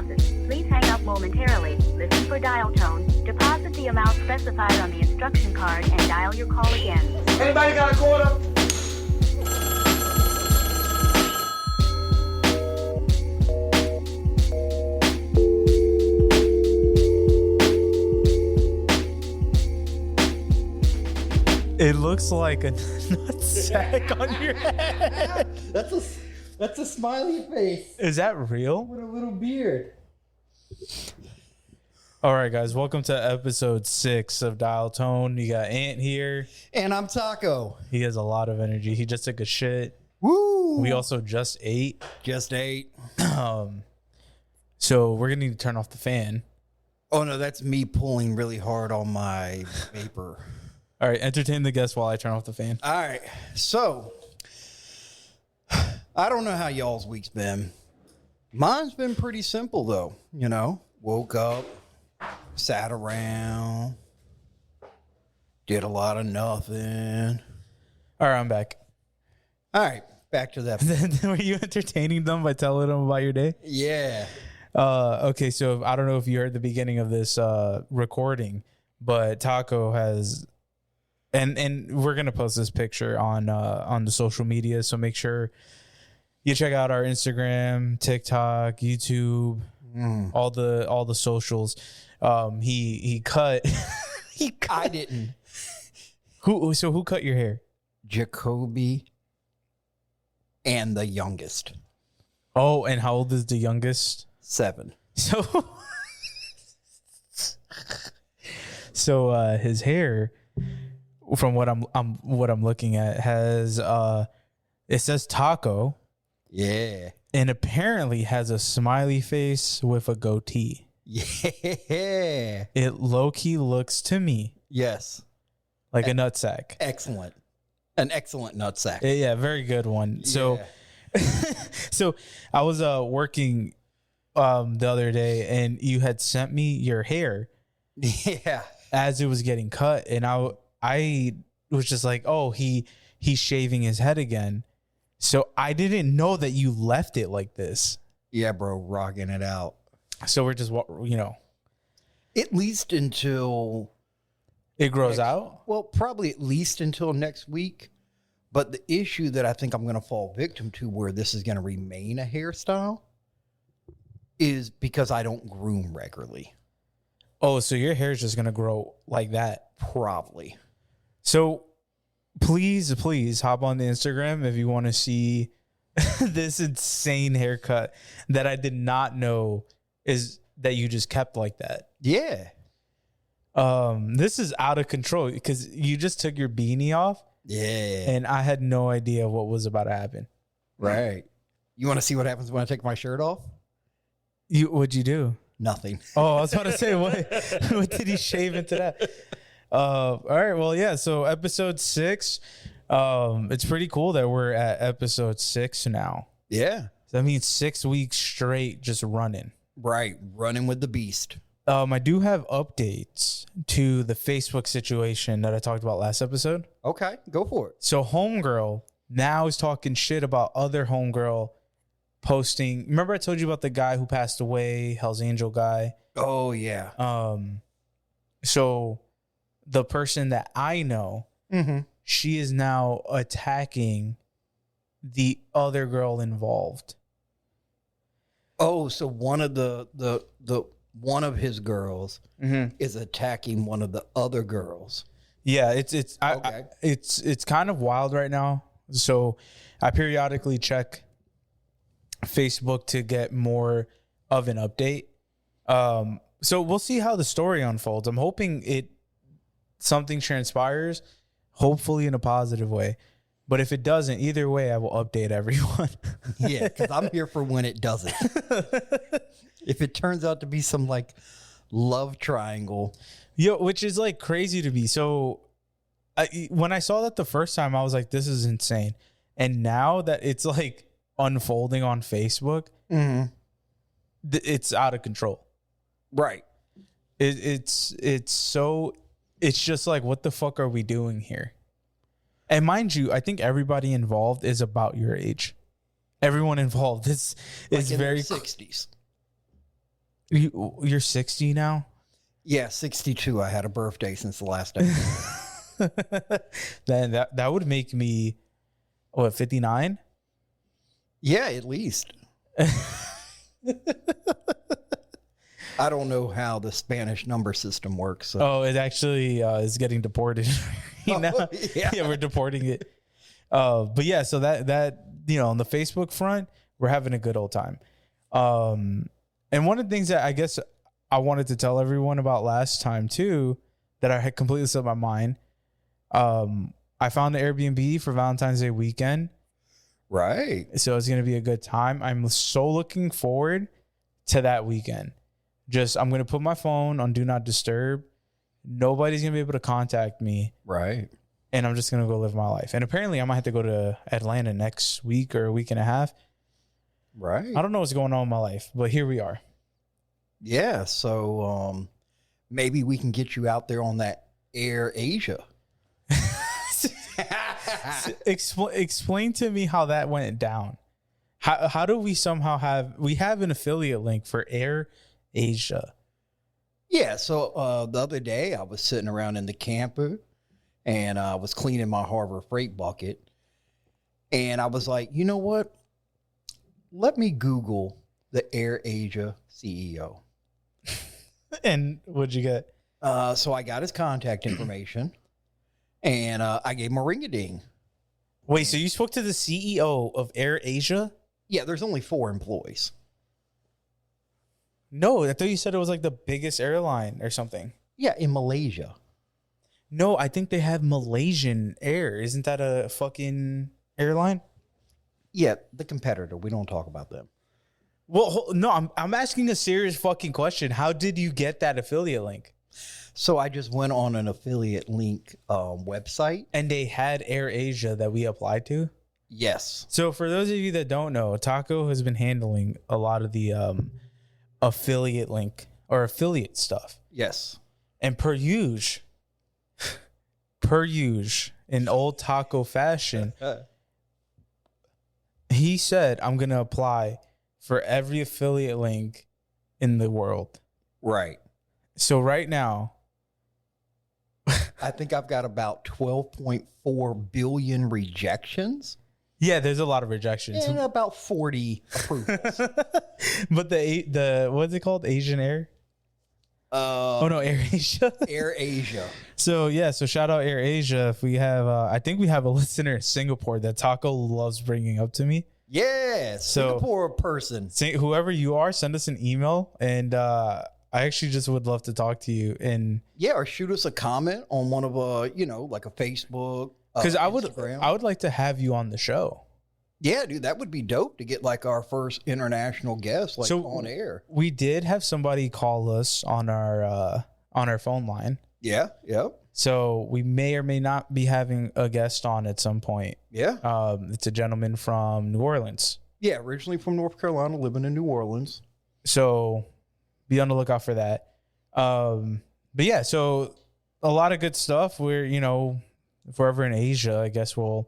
deposit. Please hang up momentarily. Listen for dial tone. Deposit the amount specified on the instruction card and dial your call again. Anybody got a quarter? It looks like a nutsack on your head. That's a smiley face Is that real? with a little beard. All right, guys. Welcome to episode 6 of Dial Tone. You got Ant here. And I'm Taco. He has a lot of energy. He just took a shit. Woo! We also just ate. Just ate. So we're going to need to turn off the fan. Oh no, that's me pulling really hard on my vapor. All right. Entertain the guests while I turn off the fan. All right. So I don't know how y'all's week's been. Mine's been pretty simple though. You know, woke up, sat around, did a lot of nothing. All right. I'm back. All right. Back to that. Were you entertaining them by telling them about your day? Yeah. Okay. So I don't know if you heard the beginning of this recording, but Taco has... And we're gonna post this picture on the social media, so make sure you check out our Instagram, TikTok, YouTube, all the socials. He cut. I didn't. Who cut your hair? Jacoby and the youngest. Oh, and how old is the youngest? 7. So his hair, from what I'm looking at, has it says Taco. Yeah. And apparently has a smiley face with a goatee. Yeah. It low-key looks to me Yes. like a nutsack. Excellent. An excellent nutsack. Yeah, very good one. So so I was working the other day, and you had sent me your hair Yeah. as it was getting cut, and I was just like, oh, he's shaving his head again. So I didn't know that you left it like this. Yeah, bro, rocking it out. So we're just, At least until it grows out. well, probably at least until next week. But the issue that I think I'm going to fall victim to where this is going to remain a hairstyle is because I don't groom regularly. Oh, so your hair is just going to grow like that. Probably. So please hop on the Instagram if you want to see this insane haircut that I did not know is that you just kept like that. Yeah. This is out of control because you just took your beanie off. Yeah. And I had no idea what was about to happen. Right. You want to see what happens when I take my shirt off? What'd you do? Nothing. Oh, I was about to say, what did he shave into that? All right. Well, yeah. So episode 6, it's pretty cool that we're at episode 6 now. Yeah. That means 6 weeks straight just running. Right. Running with the beast. I do have updates to the Facebook situation that I talked about last episode. Okay. Go for it. So homegirl now is talking shit about other homegirl posting. Remember I told you about the guy who passed away, Hell's Angel guy? Oh, yeah. So the person that I know, she is now attacking the other girl involved. Oh, so one of the one of his girls is attacking one of the other girls. Yeah, it's Okay. it's kind of wild right now. So I periodically check Facebook to get more of an update. So we'll see how the story unfolds. I'm hoping something transpires, hopefully in a positive way. But if it doesn't, either way, I will update everyone. Yeah, because I'm here for when it doesn't. If it turns out to be some like love triangle. Which is like crazy to me. So when I saw that the first time, I was like, this is insane. And now that it's like unfolding on Facebook, it's out of control. Right. It's just like, what the fuck are we doing here? And mind you, I think everybody involved is about your age. Everyone involved is Like in very their 60s. You're 60 now? Yeah, 62. I had a birthday since the last day. Then that would make me, what, 59? Yeah, at least. I don't know how the Spanish number system works. So. Oh, it actually is getting deported right now. Yeah, we're deporting it. But yeah, so that on the Facebook front, we're having a good old time. And one of the things that I guess I wanted to tell everyone about last time too, that I had completely slipped my mind. I found an Airbnb for Valentine's Day weekend. Right. So it's going to be a good time. I'm so looking forward to that weekend. I'm going to put my phone on Do Not Disturb. Nobody's going to be able to contact me. Right. And I'm just going to go live my life. And apparently I might have to go to Atlanta next week or a week and a half. Right. I don't know what's going on in my life, but here we are. Yeah. So maybe we can get you out there on that Air Asia. Explain to me how that went down. How do we somehow have an affiliate link for Air Asia? Yeah. So the other day I was sitting around in the camper and I was cleaning my Harbor Freight bucket. And I was like, you know what? Let me Google the Air Asia CEO. And what'd you get? So I got his contact information and I gave him a ring-a-ding. Wait, so you spoke to the CEO of Air Asia? Yeah, there's only 4 employees. No, I thought you said it was like the biggest airline or something. Yeah, in Malaysia. No, I think they have Malaysian Air. Isn't that a fucking airline? Yeah, the competitor. We don't talk about them. Well, no, I'm asking a serious fucking question. How did you get that affiliate link? So I just went on an affiliate link website. And they had Air Asia that we applied to? Yes. So for those of you that don't know, Taco has been handling a lot of the affiliate link or affiliate stuff. Yes. And per usual, in old Taco fashion, he said, I'm going to apply for every affiliate link in the world. Right. So right now, I think I've got about 12.4 billion rejections. yeah, there's a lot of rejections. And about 40 approvals. But the what's it called? Asian Air? Air Asia. Air Asia. So yeah, so shout out Air Asia. If we have, I think we have a listener in Singapore that Taco loves bringing up to me. Yeah, Singapore person. Whoever you are, send us an email, and I actually just would love to talk to you. And yeah, or shoot us a comment on one of like a Facebook. Because I Instagram. would like to have you on the show. Yeah, dude, that would be dope to get like our first international guest on air. We did have somebody call us on our phone line. Yeah, yep. So we may or may not be having a guest on at some point. Yeah. It's a gentleman from New Orleans. Yeah, originally from North Carolina, living in New Orleans. So be on the lookout for that. But yeah, so a lot of good stuff. We're, if we're ever in Asia, I guess we'll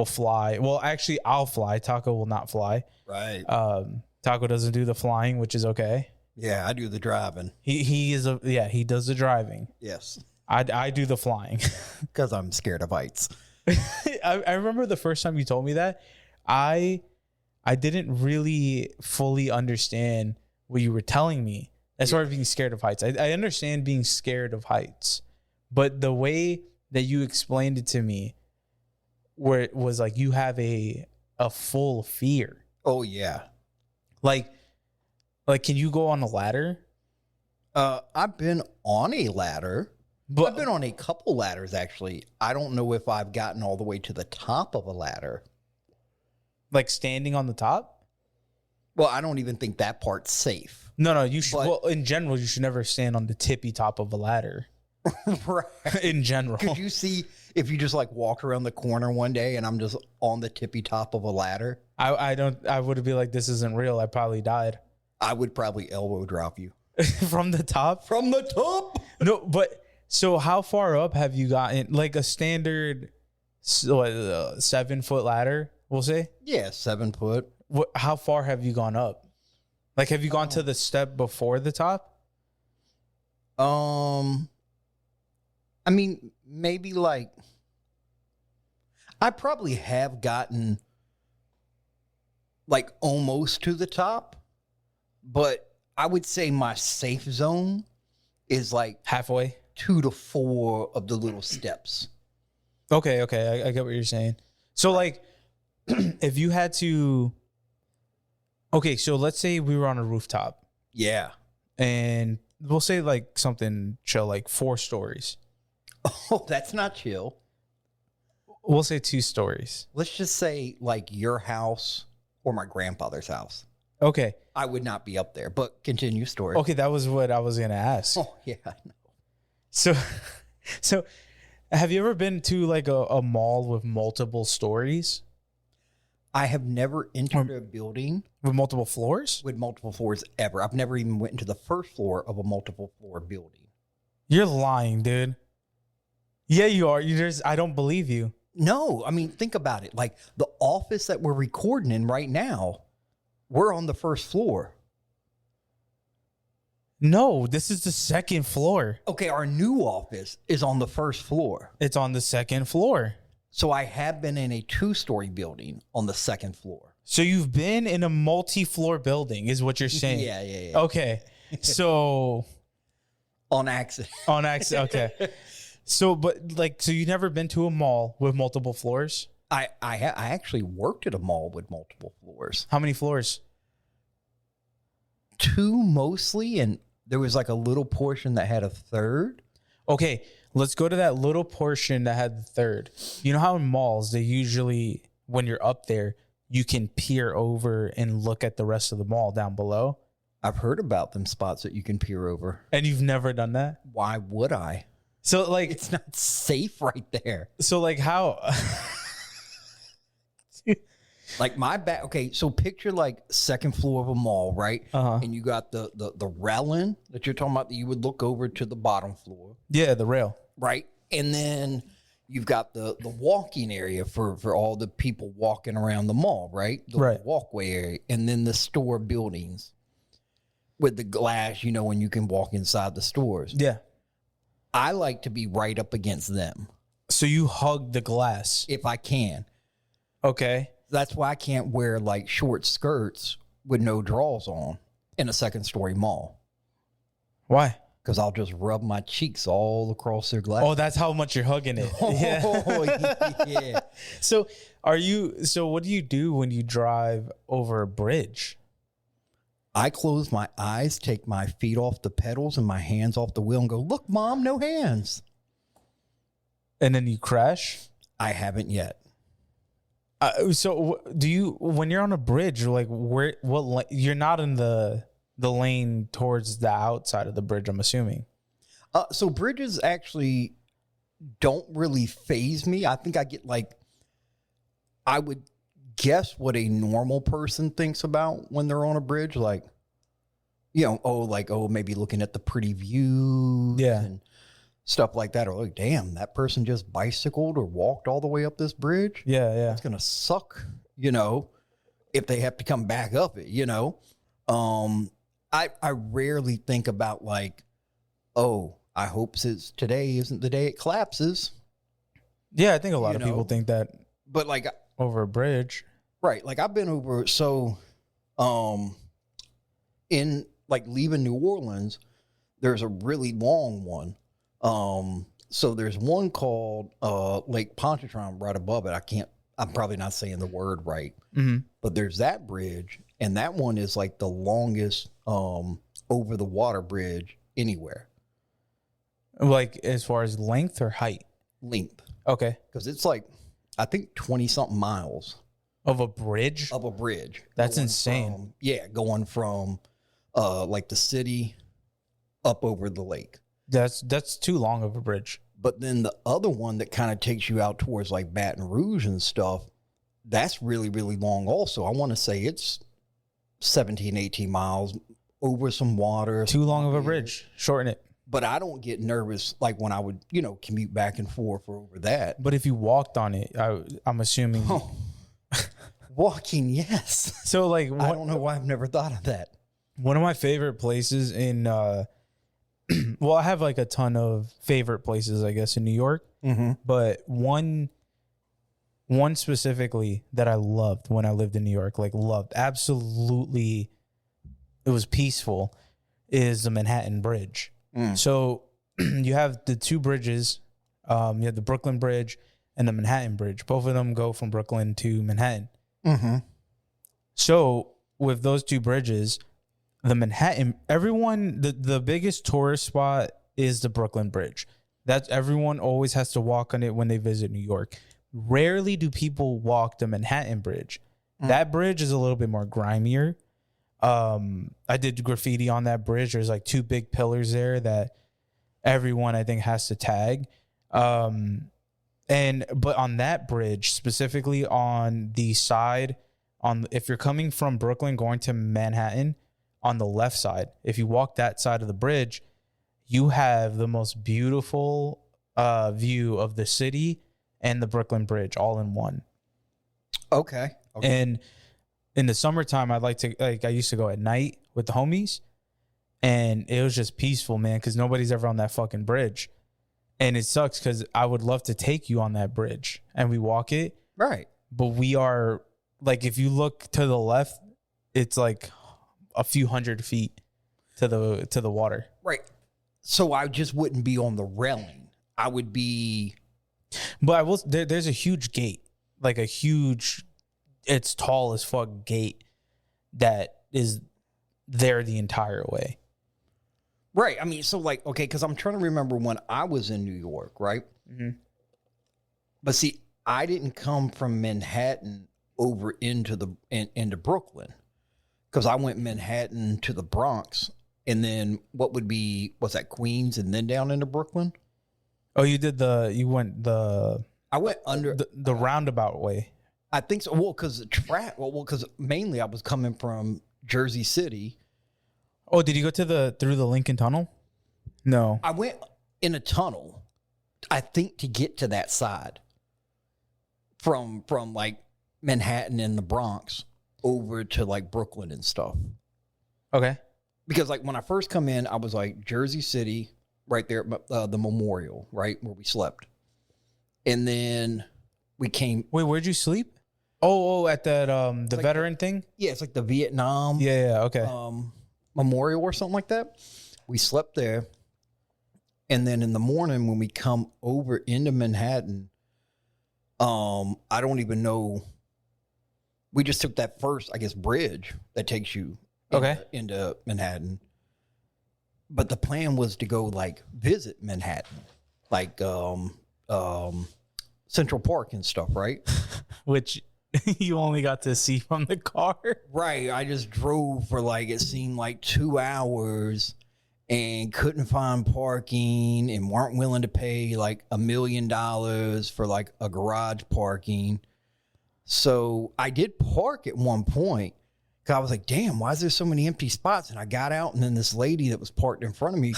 fly. Well, actually, I'll fly. Taco will not fly. Right. Taco doesn't do the flying, which is okay. Yeah, I do the driving. He does the driving. Yes. I do the flying. Because I'm scared of heights. I remember the first time you told me that, I didn't really fully understand what you were telling me as far as being scared of heights. I understand being scared of heights, but the way that you explained it to me, where it was like you have a full fear. Oh yeah. Like can you go on a ladder? I've been on a ladder. But I've been on a couple ladders, actually. I don't know if I've gotten all the way to the top of a ladder. Like standing on the top? Well, I don't even think that part's safe. No, you should. Well, in general, you should never stand on the tippy top of a ladder. Right. In general. Could you see if you just like walk around the corner one day and I'm just on the tippy top of a ladder? I would be like, this isn't real. I probably died. I would probably elbow drop you. From the top? From the top? No, but so how far up have you gotten? Like a standard 7 foot ladder, we'll say? Yeah, 7 foot. How far have you gone up? Like, have you gone to the step before the top? I mean, maybe like I probably have gotten like almost to the top, but I would say my safe zone is like Halfway. 2 to 4 of the little steps. Okay. I get what you're saying. So, like, if you had to, okay, so let's say we were on a rooftop. Yeah. And we'll say like something chill, like 4 stories. Oh, that's not chill. We'll say 2 stories. Let's just say like your house or my grandfather's house. Okay. I would not be up there, but continue story. Okay, that was what I was gonna ask. Oh, yeah. I know. So have you ever been to like a mall with multiple stories? I have never entered a building With multiple floors? with multiple floors ever. I've never even went into the first floor of a multiple floor building. You're lying, dude. Yeah, you are. I don't believe you. No, I mean, think about it. Like the office that we're recording in right now, we're on the first floor. No, this is the 2nd floor. Okay, our new office is on the first floor. It's on the 2nd floor. So I have been in a 2-story building on the 2nd floor. So you've been in a multi-floor building, is what you're saying? Yeah. Okay. So On accident. on accident. Okay. So you've never been to a mall with multiple floors? I actually worked at a mall with multiple floors. How many floors? 2 mostly, and there was like a little portion that had a 3rd. Okay, let's go to that little portion that had the 3rd. You know how in malls, they usually, when you're up there, you can peer over and look at the rest of the mall down below? I've heard about them spots that you can peer over. And you've never done that? Why would I? So like, It's not safe right there. so like how? Like my back. Okay, so picture like 2nd floor of a mall, right? Uh-huh. And you got the railing that you're talking about that you would look over to the bottom floor, Yeah, the rail. right? And then you've got the walking area for all the people walking around the mall, right? The Right. walkway area, and then the store buildings with the glass, you know, when you can walk inside the stores. Yeah. I like to be right up against them So you hug the glass. if I can. Okay. That's why I can't wear like short skirts with no drawers on in a 2nd-story mall, Why? because I'll just rub my cheeks all across their glass. Oh, that's how much you're hugging it. Yeah. Oh, yeah. So what do you do when you drive over a bridge? I close my eyes, take my feet off the pedals and my hands off the wheel and go, look, Mom, no hands. And then you crash? I haven't yet. So do you, when you're on a bridge, like you're not in the lane towards the outside of the bridge, I'm assuming. So bridges actually don't really phase me. I think I get like, I would guess what a normal person thinks about when they're on a bridge. Like, you know, maybe looking at the pretty views Yeah. and stuff like that. Or like, damn, that person just bicycled or walked all the way up this bridge. Yeah. It's going to suck, you know, if they have to come back up it, you know. I rarely think about like, oh, I hope since today isn't the day it collapses. Yeah, I think a lot You of people know, think that But like, over a bridge. right, like I've been over, so in like leaving New Orleans, there's a really long one. So there's one called Lake Pontchartrain right above it. I'm probably not saying the word right, but there's that bridge, and that one is like the longest over the water bridge anywhere. Like as far as length or height? Length. Okay. Because it's like, I think 20 something miles Of a bridge? of a bridge. That's Going insane. going from like the city up over the lake. That's too long of a bridge. But then the other one that kind of takes you out towards like Baton Rouge and stuff, that's really, really long also. I want to say it's 17, 18 miles over some water. Too long of a bridge. Shorten it. But I don't get nervous like when I would, you know, commute back and forth over that. But if you walked on it, I'm assuming. Oh, walking, yes. So like, I don't know why I've never thought of that. One of my favorite places in, well, I have like a ton of favorite places, I guess, in New York. But one specifically that I loved when I lived in New York, like loved, absolutely, it was peaceful, is the Manhattan Bridge. So you have the two bridges. You have the Brooklyn Bridge and the Manhattan Bridge. Both of them go from Brooklyn to Manhattan. So with those two bridges, the Manhattan, everyone, the biggest tourist spot is the Brooklyn Bridge. That's everyone always has to walk on it when they visit New York. Rarely do people walk the Manhattan Bridge. That bridge is a little bit more grimier. I did graffiti on that bridge. There's like two big pillars there that everyone I think has to tag. But on that bridge, specifically on the side, if you're coming from Brooklyn going to Manhattan, on the left side, if you walk that side of the bridge, you have the most beautiful view of the city and the Brooklyn Bridge all in one. Okay. And in the summertime, I used to go at night with the homies, and it was just peaceful, man, because nobody's ever on that fucking bridge. And it sucks because I would love to take you on that bridge and we walk it. Right. But we are, like, if you look to the left, it's like a few hundred feet to the water. Right. So I just wouldn't be on the railing. I would be. But I will. There's a huge gate, like a huge, it's tall as fuck gate that is there the entire way. Right. I mean, so like, okay, because I'm trying to remember when I was in New York, right? But see, I didn't come from Manhattan over into Brooklyn, because I went Manhattan to the Bronx, and then what's that, Queens, and then down into Brooklyn? Oh, I went under the roundabout way. I think so. Well, because mainly I was coming from Jersey City. Oh, did you go through the Lincoln Tunnel? No. I went in a tunnel, I think, to get to that side from like Manhattan and the Bronx over to like Brooklyn and stuff. Okay. Because like when I first come in, I was like Jersey City, right there at the Memorial, right where we slept. And then we came. Wait, where'd you sleep? Oh, at that the like veteran thing? Yeah, it's like the Vietnam. Yeah, okay. Memorial or something like that. We slept there. And then in the morning when we come over into Manhattan, I don't even know. We just took that first, I guess, bridge that takes you into Manhattan. But the plan was to go like visit Manhattan, like Central Park and stuff, right? Which you only got to see from the car. Right. I just drove for like, it seemed like 2 hours and couldn't find parking and weren't willing to pay like $1 million for like a garage parking. So I did park at one point, because I was like, damn, why is there so many empty spots? And I got out, and then this lady that was parked in front of me,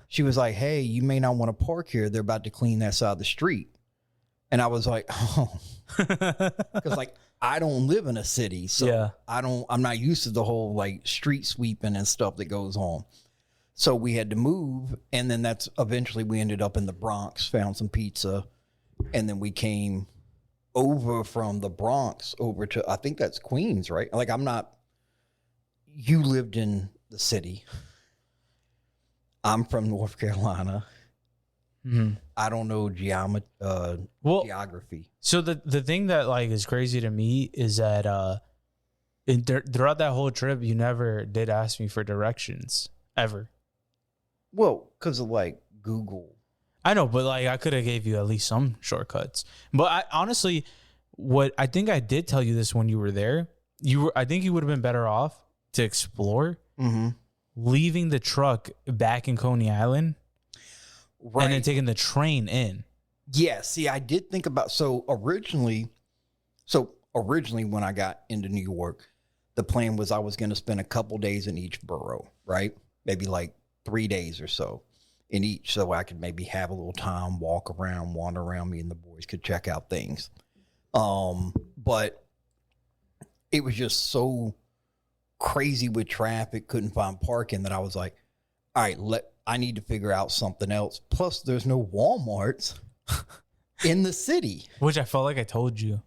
she was like, hey, you may not want to park here. They're about to clean that side of the street. And I was like, oh, because like I don't live in a city, so yeah. I'm not used to the whole like street sweeping and stuff that goes on. So we had to move, and then that's eventually we ended up in the Bronx, found some pizza, and then we came over from the Bronx over to, I think that's Queens, right? Like you lived in the city. I'm from North Carolina. Mm-hmm. I don't know geography. So the thing that like is crazy to me is that throughout that whole trip, you never did ask me for directions ever. Well, because of like Google. I know, but like I could have gave you at least some shortcuts. But I honestly, what I think I did tell you this when you were there. I think you would have been better off to explore, leaving the truck back in Coney Island. Right. And then taking the train in. Yeah, see, I did think about, originally when I got into New York, the plan was I was going to spend a couple days in each borough, right? Maybe like 3 days or so in each, so I could maybe have a little time, walk around, wander around, me and the boys could check out things. But it was just so crazy with traffic, couldn't find parking, that I was like, all right, I need to figure out something else. Plus, there's no Walmarts in the city. Which I felt like I told you.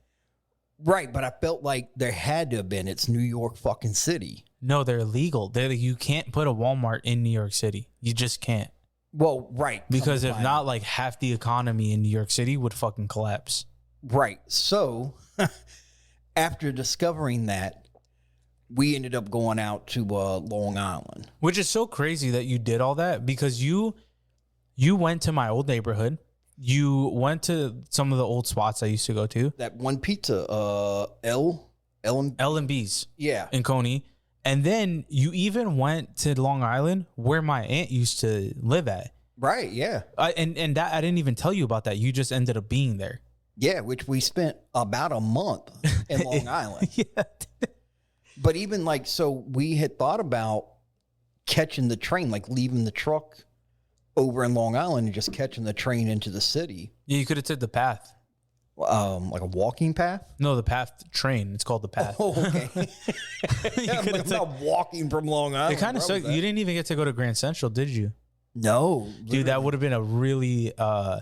Right, but I felt like there had to have been. It's New York fucking City. No, they're illegal. You can't put a Walmart in New York City. You just can't. Well, right. Because if not, like half the economy in New York City would fucking collapse. Right. So after discovering that, we ended up going out to Long Island. Which is so crazy that you did all that, because you went to my old neighborhood. You went to some of the old spots I used to go to. That one pizza, L&B's. Yeah. In Coney. And then you even went to Long Island, where my aunt used to live at. Right, yeah. And that I didn't even tell you about that. You just ended up being there. Yeah, which we spent about a month in Long Island. Yeah. But even like, so we had thought about catching the train, like leaving the truck over in Long Island and just catching the train into the city. Yeah, you could have took the path. Like a walking path? No, the path train. It's called the path. Oh, okay. I'm not walking from Long Island. It kind of sucked. You didn't even get to go to Grand Central, did you? No. Dude, that would have been a really, I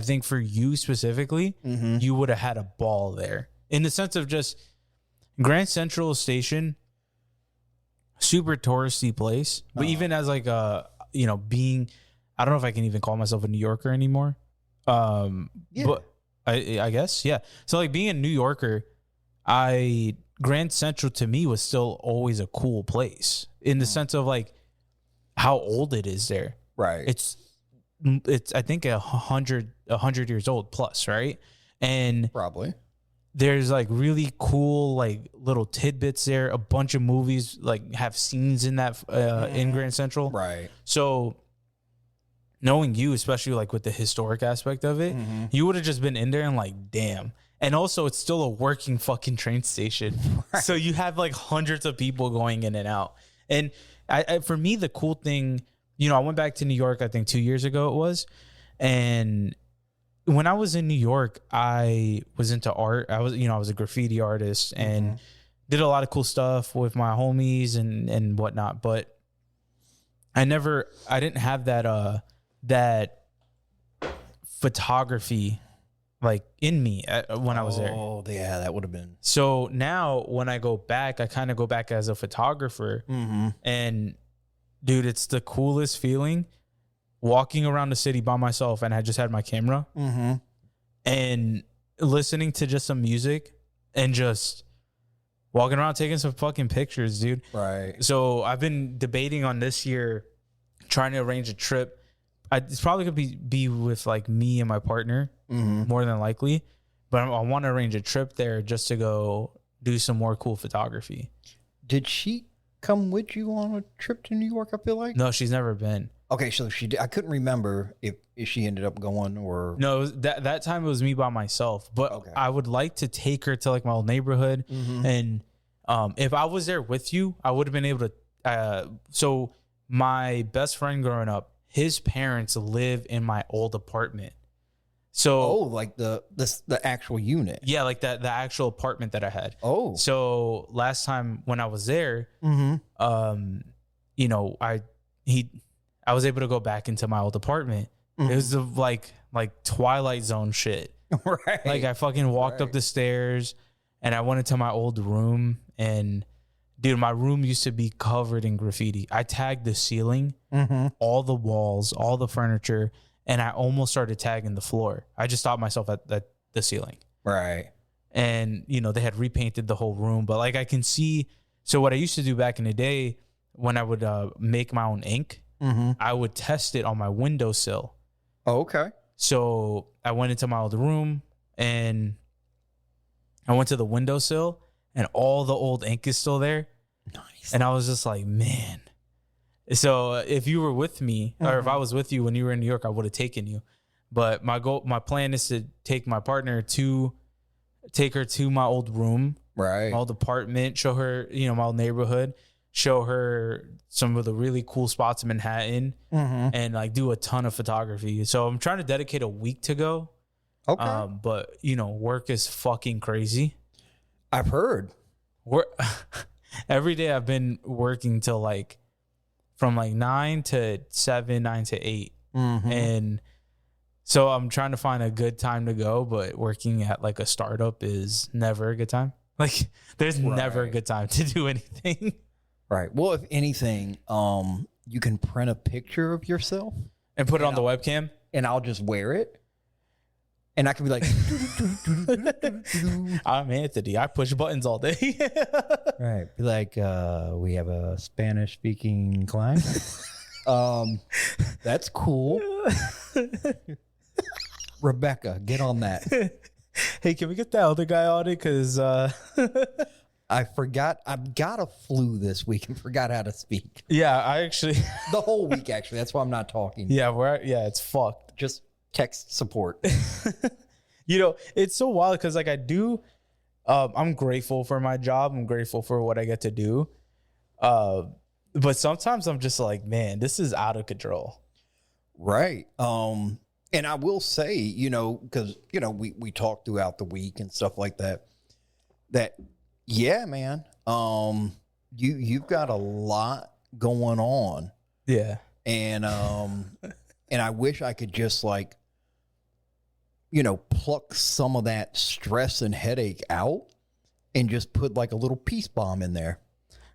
think for you specifically, you would have had a ball there. In the sense of just Grand Central Station, super touristy place. But even as like being, I don't know if I can even call myself a New Yorker anymore. Yeah. But I guess, yeah. So like being a New Yorker, Grand Central to me was still always a cool place in the sense of like how old it is there. Right. It's I think 100 years old plus, right? And probably there's like really cool like little tidbits there. A bunch of movies like have scenes in that in Grand Central. Right. So knowing you, especially like with the historic aspect of it, you would have just been in there and like, damn. And also it's still a working fucking train station. Right. So you have like hundreds of people going in and out. And I for me, the cool thing, I went back to New York, I think 2 years ago it was. And when I was in New York, I was into art. I was a graffiti artist and did a lot of cool stuff with my homies and whatnot. But I didn't have that photography like in me when I was there. Oh yeah, that would have been. So now when I go back, I kind of go back as a photographer, and dude, it's the coolest feeling walking around the city by myself, and I just had my camera and listening to just some music and just walking around taking some fucking pictures, dude. Right. So I've been debating on this year, trying to arrange a trip. It's probably gonna be with like me and my partner, more than likely. But I want to arrange a trip there just to go do some more cool photography. Did she come with you on a trip to New York? I feel like No, she's never been. Okay, so she did. I couldn't remember if she ended up going or no. It was that time it was me by myself. But I would like to take her to like my old neighborhood, and if I was there with you, I would have been able to. So my best friend growing up, his parents live in my old apartment. So like the actual unit. Yeah, like the actual apartment that I had. Oh. So last time when I was there, I was able to go back into my old apartment. It was the like Twilight Zone shit. Right. Like I fucking walked up the stairs and I went into my old room, and dude, my room used to be covered in graffiti. I tagged the ceiling, all the walls, all the furniture, and I almost started tagging the floor. I just stopped myself at the ceiling. Right. And, they had repainted the whole room. But, like, I can see... So, what I used to do back in the day, when I would make my own ink, I would test it on my windowsill. Oh, okay. So, I went into my old room, and I went to the windowsill, and all the old ink is still there. Nice. And I was just like, man... So if you were with me, or if I was with you when you were in New York, I would have taken you. But my plan is to take my partner take her to my old room, right? My old apartment, show her, my old neighborhood, show her some of the really cool spots in Manhattan, and like do a ton of photography. So I'm trying to dedicate a week to go. Okay. But work is fucking crazy. I've heard. every day I've been working till like from like 9 to 7, 9 to 8. And so I'm trying to find a good time to go, but working at like a startup is never a good time. Like there's never a good time to do anything. Right. Well, if anything, you can print a picture of yourself And put it on the webcam. and I'll just wear it. And I can be like, I'm Anthony. I push buttons all day. right. Be like, we have a Spanish speaking client. That's cool. Rebecca, get on that. Hey, can we get the other guy on it? Because I forgot. I've got a flu this week and forgot how to speak. yeah, I actually The whole week, actually. That's why I'm not talking. it's fucked. Just text support. You know, it's so wild because like I do, I'm grateful for my job. I'm grateful for what I get to do. But sometimes I'm just like, man, this is out of control. Right. And I will say, you know, because, you know, we talk throughout the week and stuff like that, yeah, man, you've got a lot going on. Yeah. And I wish I could just like, you know, pluck some of that stress and headache out and just put like a little peace bomb in there.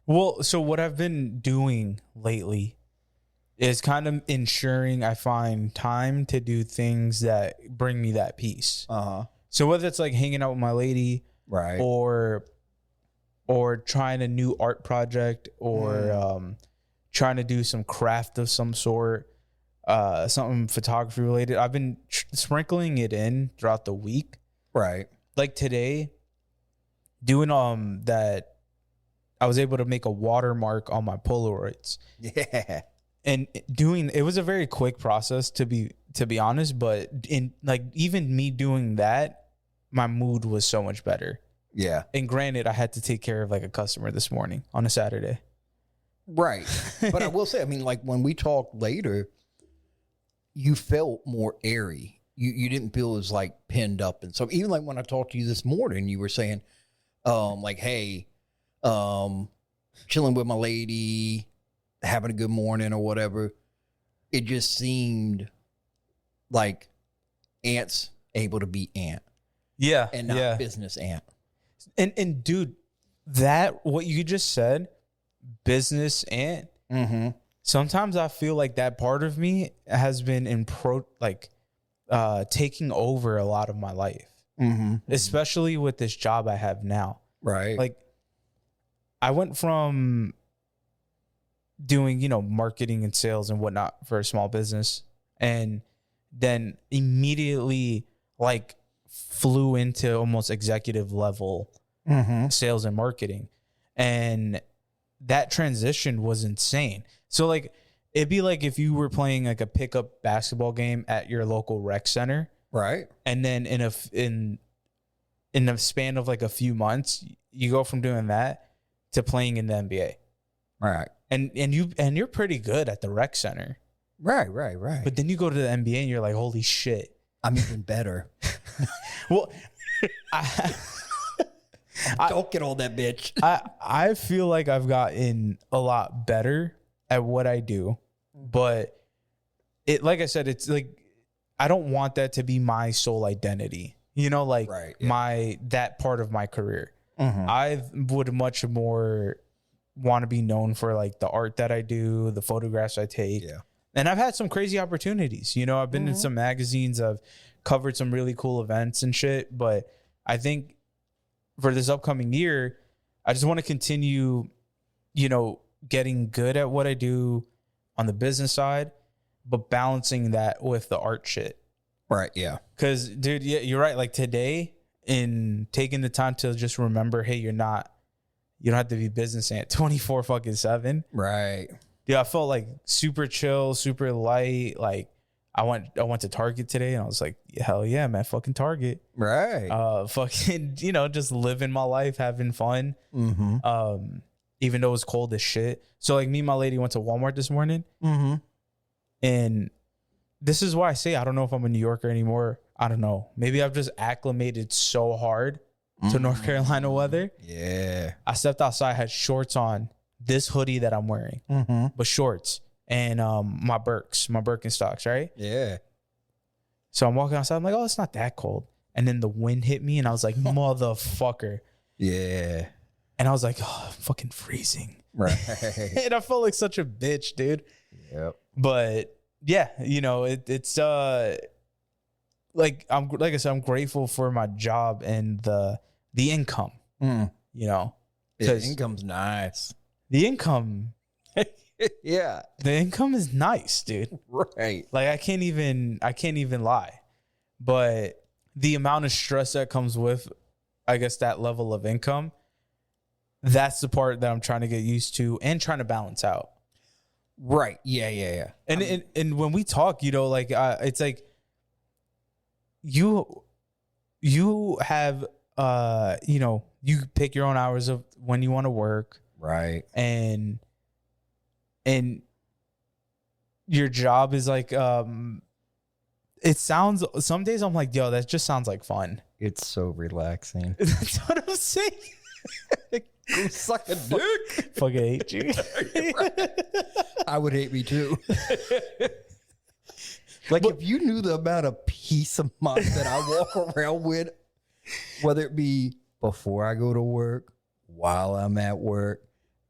Well, so what I've been doing lately is kind of ensuring I find time to do things that bring me that peace. So whether it's like hanging out with my lady, right, or trying a new art project, or trying to do some craft of some sort, something photography related. I've been sprinkling it in throughout the week. Right. Like today, doing that, I was able to make a watermark on my Polaroids. Yeah. And it was a very quick process to be honest, but in like even me doing that, my mood was so much better. Yeah. And granted, I had to take care of like a customer this morning on a Saturday. Right. But I will say, I mean, like when we talk later, you felt more airy. You didn't feel as like pinned up. And so even like when I talked to you this morning, you were saying, like, hey, chilling with my lady, having a good morning or whatever. It just seemed like Ant's able to be Ant. Yeah. And not business Ant. And dude, that what you just said, business Ant. Sometimes I feel like that part of me has been taking over a lot of my life, especially with this job I have now. Right. Like I went from doing, you know, marketing and sales and whatnot for a small business, and then immediately like flew into almost executive level sales and marketing. And that transition was insane. So like, it'd be like if you were playing like a pickup basketball game at your local rec center. Right. And then in a span of like a few months, you go from doing that to playing in the NBA. Right. And you're pretty good at the rec center. Right. But then you go to the NBA and you're like, holy shit, I'm even better. Well, don't get on that bitch. I feel like I've gotten a lot better at what I do, but it, like I said, it's like, I don't want that to be my sole identity, you know, like that part of my career. I would much more want to be known for like the art that I do, the photographs I take. Yeah. And I've had some crazy opportunities, you know, I've been in some magazines, I've covered some really cool events and shit, but I think for this upcoming year, I just want to continue, you know, getting good at what I do on the business side, but balancing that with the art shit. Right. Yeah. Cause dude, yeah, you're right. Like today, in taking the time to just remember, hey, you don't have to be business at 24/7. Right. Yeah. I felt like super chill, super light. Like I went to Target today and I was like, hell yeah, man, fucking Target. Right. Fucking, you know, just living my life, having fun. Even though it was cold as shit. So like me and my lady went to Walmart this morning. And this is why I say, I don't know if I'm a New Yorker anymore. I don't know. Maybe I've just acclimated so hard to North Carolina weather. Yeah. I stepped outside, had shorts on, this hoodie that I'm wearing, but shorts and my Birkenstocks, right? Yeah. So I'm walking outside. I'm like, oh, it's not that cold. And then the wind hit me, and I was like, motherfucker. Yeah. And I was like, oh, I'm fucking freezing. Right. And I felt like such a bitch, dude. Yep. But yeah, you know, it's like I said, I'm grateful for my job and the income. You know, because income's nice. The income, yeah, the income is nice, dude. Right. Like I can't even lie, but the amount of stress that comes with, I guess, that level of income, that's the part that I'm trying to get used to and trying to balance out. Right. Yeah. And when we talk, you know, like it's like you have you know, you pick your own hours of when you want to work. Right. And your job is like it sounds, some days I'm like, yo, that just sounds like fun. It's so relaxing. That's what I'm saying. Go suck a dick. Fucking hate you. I would hate me too. Like, if you knew the amount of peace of mind that I walk around with, whether it be before I go to work, while I'm at work,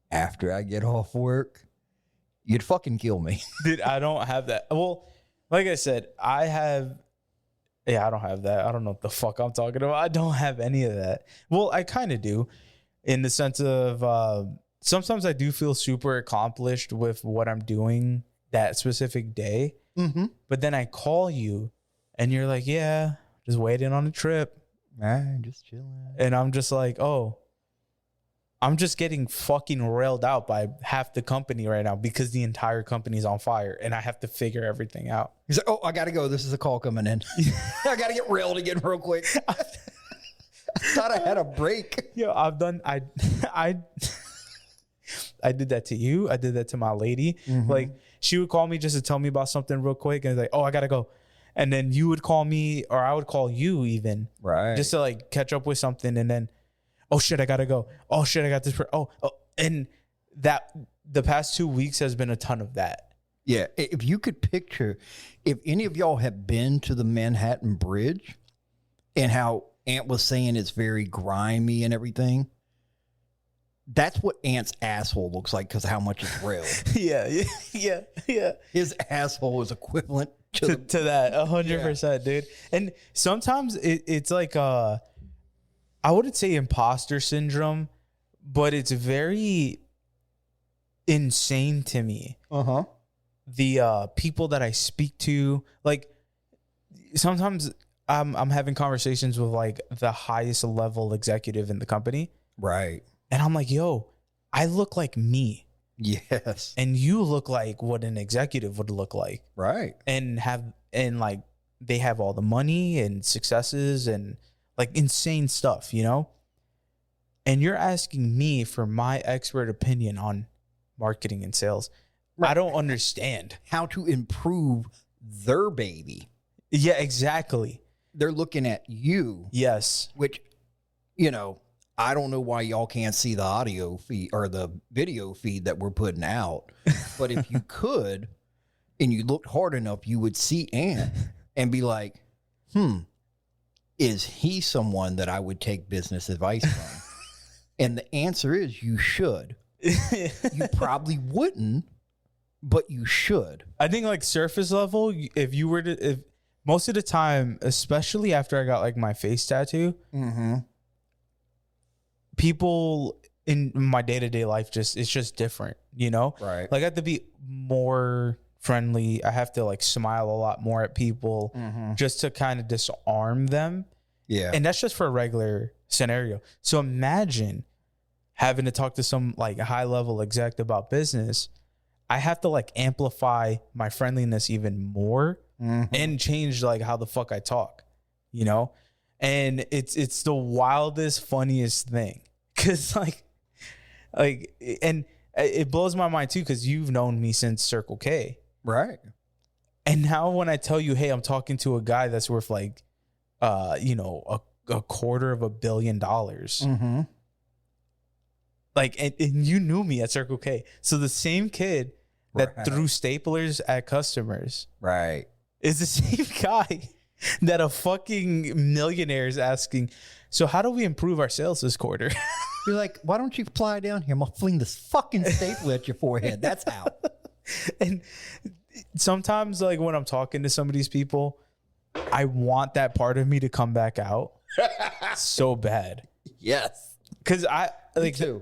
after I get off work, you'd fucking kill me. Dude, I don't have that. Well, like I said, I don't have that. I don't know what the fuck I'm talking about. I don't have any of that. Well, I kind of do, in the sense of sometimes I do feel super accomplished with what I'm doing that specific day. But then I call you and you're like, yeah, just waiting on a trip. Just chilling. And I'm just like, oh, I'm just getting fucking railed out by half the company right now because the entire company's on fire and I have to figure everything out. He's like, oh, I got to go. This is a call coming in. I got to get railed again real quick. I thought I had a break. Yo, I did that to you. I did that to my lady. Like, she would call me just to tell me about something real quick. And it's like, oh, I got to go. And then you would call me, or I would call you even. Right. Just to like catch up with something. And then, oh shit, I got to go. Oh shit, I got this. Oh. And that the past 2 weeks has been a ton of that. Yeah. If you could picture, if any of y'all have been to the Manhattan Bridge and how Ant was saying it's very grimy and everything, that's what Ant's asshole looks like because of how much it's railed. Yeah. His asshole is equivalent to that 100%, dude. And sometimes it's like I wouldn't say imposter syndrome, but it's very insane to me. The people that I speak to, like sometimes I'm having conversations with like the highest level executive in the company. Right. And I'm like, yo, I look like me. Yes. And you look like what an executive would look like. Right. And like they have all the money and successes and like insane stuff, you know? And you're asking me for my expert opinion on marketing and sales. Right. I don't understand how to improve their baby. Yeah, exactly. They're looking at you. Yes. Which, you know, I don't know why y'all can't see the audio feed or the video feed that we're putting out. But if you could, and you looked hard enough, you would see Ant and be like, is he someone that I would take business advice from? And the answer is you should. You probably wouldn't, but you should. I think like surface level, if most of the time, especially after I got like my face tattoo, people in my day-to-day life it's just different, you know? Right. Like I have to be more friendly. I have to like smile a lot more at people just to kind of disarm them. Yeah. And that's just for a regular scenario. So imagine having to talk to some like high level exec about business. I have to like amplify my friendliness even more and change like how the fuck I talk, you know? And it's the wildest, funniest thing. Cause like, and it blows my mind too, because you've known me since Circle K. Right. And now when I tell you, hey, I'm talking to a guy that's worth like, you know, $250 million. Like, and you knew me at Circle K. So the same kid that threw staplers at customers is the same guy that a fucking millionaire is asking, so how do we improve our sales this quarter? You're like, why don't you fly down here? I'm going to fling this fucking staple at your forehead. That's how. And sometimes, like, when I'm talking to some of these people, I want that part of me to come back out so bad. Yes. Because Me too.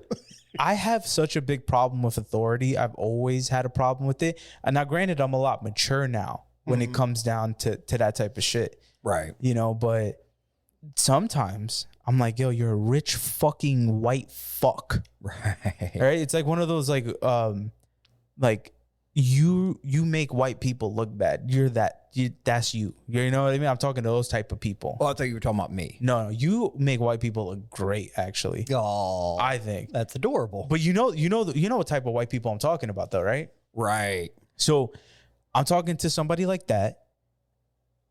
I have such a big problem with authority. I've always had a problem with it. And now, granted, I'm a lot mature now when it comes down to that type of shit. Right. You know, but sometimes I'm like, yo, you're a rich fucking white fuck. Right. Right? It's like one of those like you make white people look bad. That's you. You know what I mean? I'm talking to those type of people. Oh, I thought you were talking about me. No, you make white people look great, actually. Oh, I think that's adorable. But you know what type of white people I'm talking about, though, right? Right. So I'm talking to somebody like that,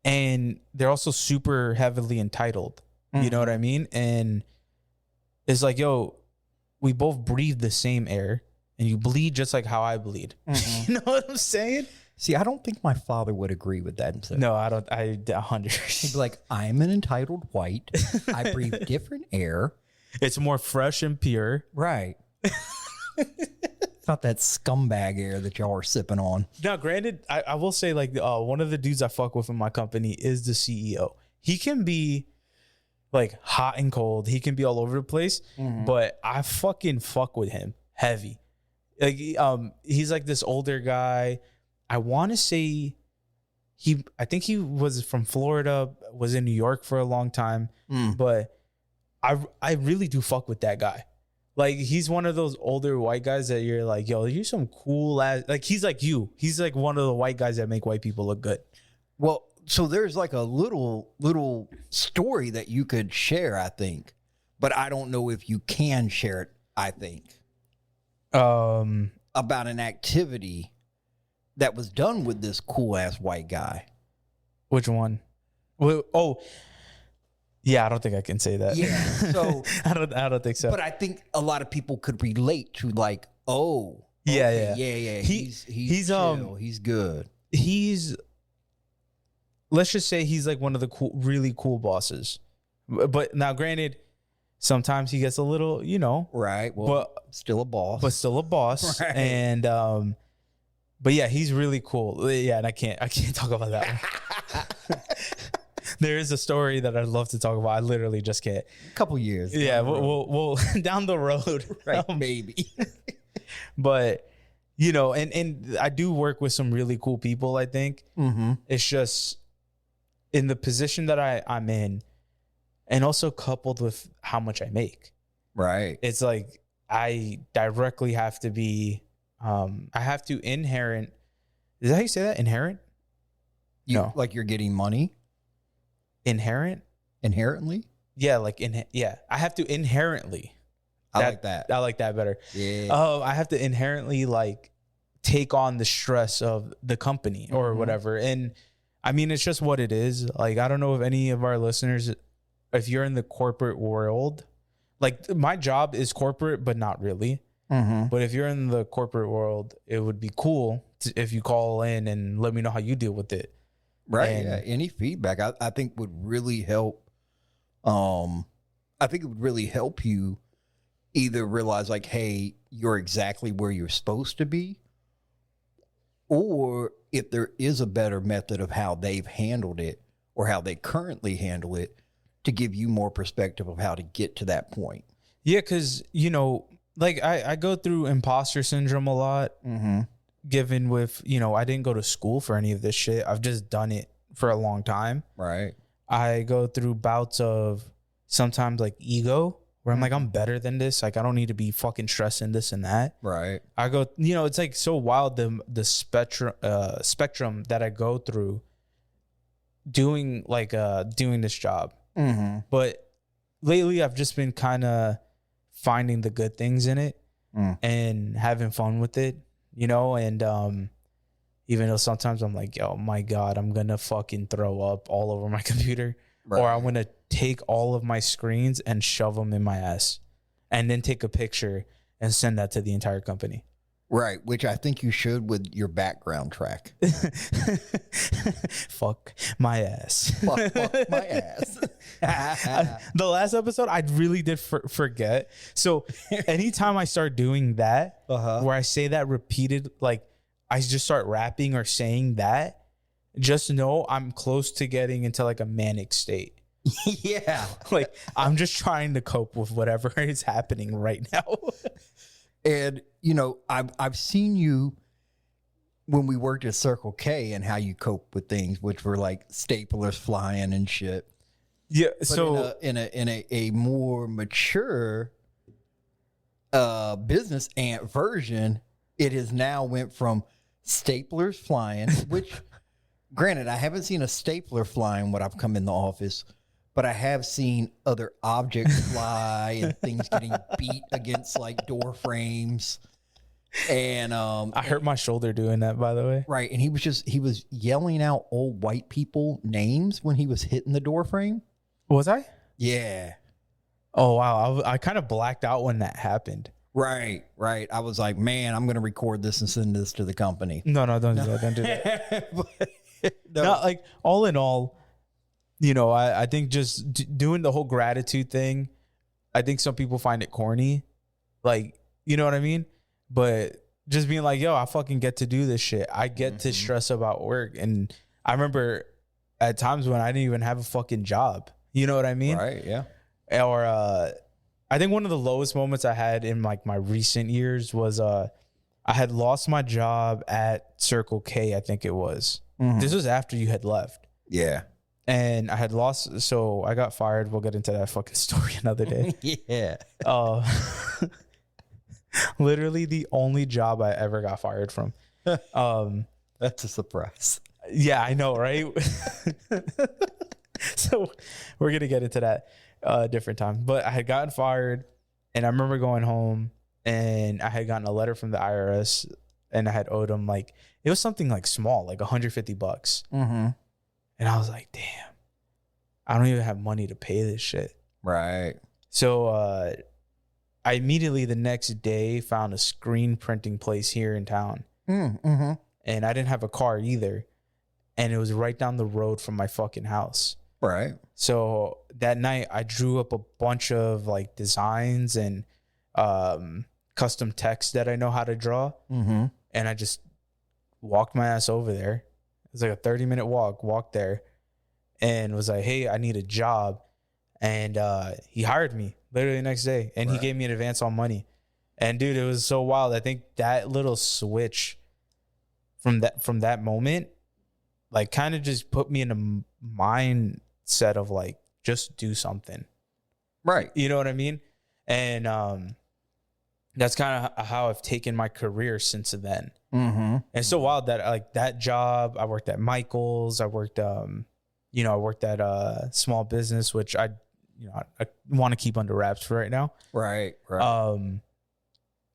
and they're also super heavily entitled. You know what I mean? And it's like, yo, we both breathe the same air, and you bleed just like how I bleed. You know what I'm saying? See, I don't think my father would agree with that. So. No, I don't. 100. He'd be like, I'm an entitled white. I breathe different air. It's more fresh and pure. Right. It's not that scumbag air that y'all are sipping on. Now, granted, I will say, like, one of the dudes I fuck with in my company is the CEO. He can be like hot and cold. He can be all over the place, but I fucking fuck with him heavy. Like, he's like this older guy. I want to say I think he was from Florida, was in New York for a long time, but I really do fuck with that guy. Like, he's one of those older white guys that you're like, yo, you're some cool ass. Like, he's like you. He's like one of the white guys that make white people look good. Well, so there's like a little story that you could share, I think, but I don't know if you can share it. I think about an activity that was done with this cool ass white guy. Which one? Well, yeah, I don't think I can say that. Yeah, so I don't think so. But I think a lot of people could relate to, like, oh, yeah. He's chill. He's good. Let's just say he's like one of the really cool bosses. But now, granted, sometimes he gets a little, right. Well, but still a boss. Right. And but yeah, he's really cool. Yeah, and I can't talk about that one. There is a story that I'd love to talk about. I literally just can't. A couple years. Yeah, we'll down the road. Right, maybe. But, and I do work with some really cool people, I think. It's just in the position that I'm in, and also coupled with how much I make. Right. It's like I directly have to be, I have to inherent. Is that how you say that? Inherent? No. Like you're getting money? Inherent? Inherently? Yeah, like I have to inherently. I like that. I like that better. Yeah. I have to inherently like take on the stress of the company or whatever. And I mean, it's just what it is. Like, I don't know if any of our listeners, if you're in the corporate world, like my job is corporate, but not really. But if you're in the corporate world, it would be cool if you call in and let me know how you deal with it. Right. And any feedback I think would really help. I think it would really help you either realize like, hey, you're exactly where you're supposed to be, or if there is a better method of how they've handled it or how they currently handle it to give you more perspective of how to get to that point. Yeah, because, like I go through imposter syndrome a lot, given with, I didn't go to school for any of this shit. I've just done it for a long time. Right. I go through bouts of sometimes like ego where I'm like, I'm better than this. Like, I don't need to be fucking stressing this and that. Right. I go, it's like so wild, the spectrum that I go through doing this job. But lately I've just been kind of finding the good things in it and having fun with it, and even though sometimes I'm like, oh my God, I'm gonna fucking throw up all over my computer, or I'm gonna take all of my screens and shove them in my ass, and then take a picture and send that to the entire company. Right, which I think you should with your background track. Fuck my ass. Fuck my ass. The last episode, I really did forget. So anytime I start doing that, where I say that repeated, like I just start rapping or saying that, just know I'm close to getting into like a manic state. Yeah. Like I'm just trying to cope with whatever is happening right now. And, you know, I've seen you when we worked at Circle K and how you cope with things, which were like staplers flying and shit. Yeah. But so in a more mature business ant version, it has now went from staplers flying, which granted, I haven't seen a stapler flying when I've come in the office, but I have seen other objects fly and things getting beat against like door frames. And I hurt my shoulder doing that, by the way. right. And he was yelling out old white people names when he was hitting the door frame. Was I? Yeah. Oh, wow. I kind of blacked out when that happened. Right. I was like, man, I'm going to record this and send this to the company. No, don't do that. Don't do that. No. Not like all in all, you know, I think just doing the whole gratitude thing, I think some people find it corny. Like, you know what I mean? But just being like, yo, I fucking get to do this shit. I get to stress about work. And I remember at times when I didn't even have a fucking job. You know what I mean? Right. Yeah. Or I think one of the lowest moments I had in like my recent years was I had lost my job at Circle K, I think it was. This was after you had left. Yeah. And I had lost, so I got fired. We'll get into that fucking story another day. Yeah. Literally the only job I ever got fired from. That's a surprise. Yeah, I know, right? So we're going to get into that different time. But I had gotten fired, and I remember going home, and I had gotten a letter from the IRS, and I had owed them like, it was something like small, like $150. And I was like, damn, I don't even have money to pay this shit. Right. So I immediately the next day found a screen printing place here in town. And I didn't have a car either. And it was right down the road from my fucking house. Right. So that night I drew up a bunch of like designs and custom text that I know how to draw. And I just walked my ass over there. It was like a 30-minute walk there, and was like, hey, I need a job. And he hired me literally the next day, and he gave me an advance on money. And dude, it was so wild. I think that little switch from that moment, like kind of just put me in a mindset of like, just do something. Right. You know what I mean? And that's kind of how I've taken my career since then. And it's so wild that like that job, I worked at Michael's, I worked at a small business, which I want to keep under wraps for right now. Right.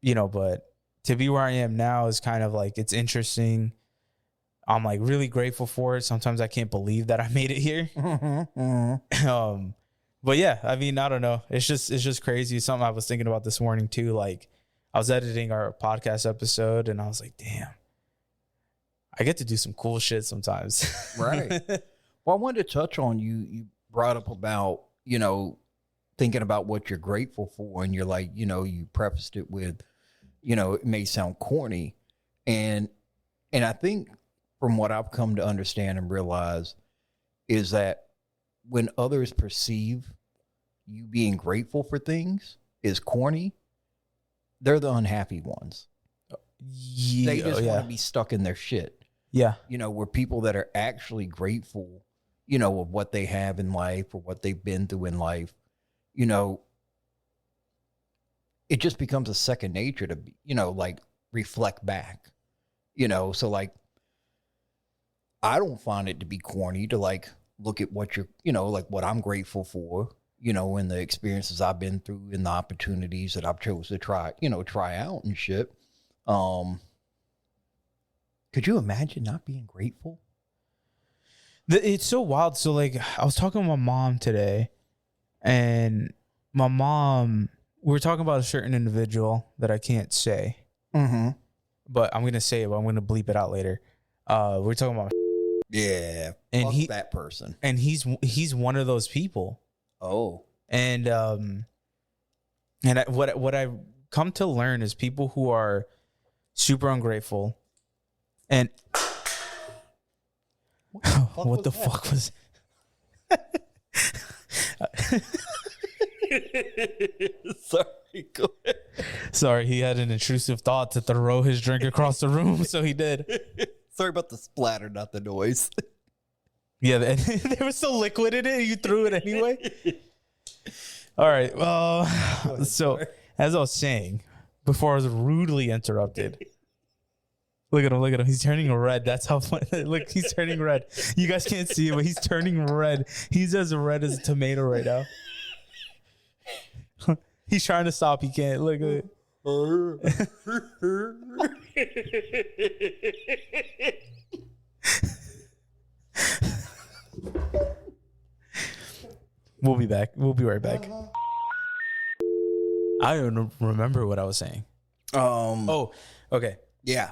You know, but to be where I am now is kind of like, it's interesting. I'm like really grateful for it. Sometimes I can't believe that I made it here. But yeah, I mean, I don't know. It's just crazy. Something I was thinking about this morning too. Like I was editing our podcast episode and I was like, damn, I get to do some cool shit sometimes. Right. Well, I wanted to touch on you brought up about, you know, thinking about what you're grateful for. And you're like, you know, you prefaced it with, you know, it may sound corny. And I think from what I've come to understand and realize is that when others perceive you being grateful for things is corny, they're the unhappy ones. Yeah, They just want to be stuck in their shit. Yeah. You know, where people that are actually grateful, you know, of what they have in life or what they've been through in life, you know, it just becomes a second nature to be, you know, like reflect back, you know. So like, I don't find it to be corny to like look at what you're, you know, like what I'm grateful for, you know, and the experiences I've been through and the opportunities that I've chose to try out and shit. Could you imagine not being grateful? It's so wild. So like I was talking to my mom today And my mom, we were talking about a certain individual that I can't say, but I'm going to say it, but I'm going to bleep it out later. We're talking about, and fuck that person. And he's one of those people. Oh. And what I've come to learn is people who are super ungrateful and what the fuck was Sorry, go ahead. Sorry, he had an intrusive thought to throw his drink across the room, so he did. Sorry about the splatter, not the noise. Yeah, there was still liquid in it. You threw it anyway. All right. Well, so as I was saying before, I was rudely interrupted. Look at him. Look at him. He's turning red. That's how funny. Look, he's turning red. You guys can't see it, but he's turning red. He's as red as a tomato right now. He's trying to stop. He can't. Look at it. We'll be back. We'll be right back. I don't remember what I was saying. Oh, okay. Yeah.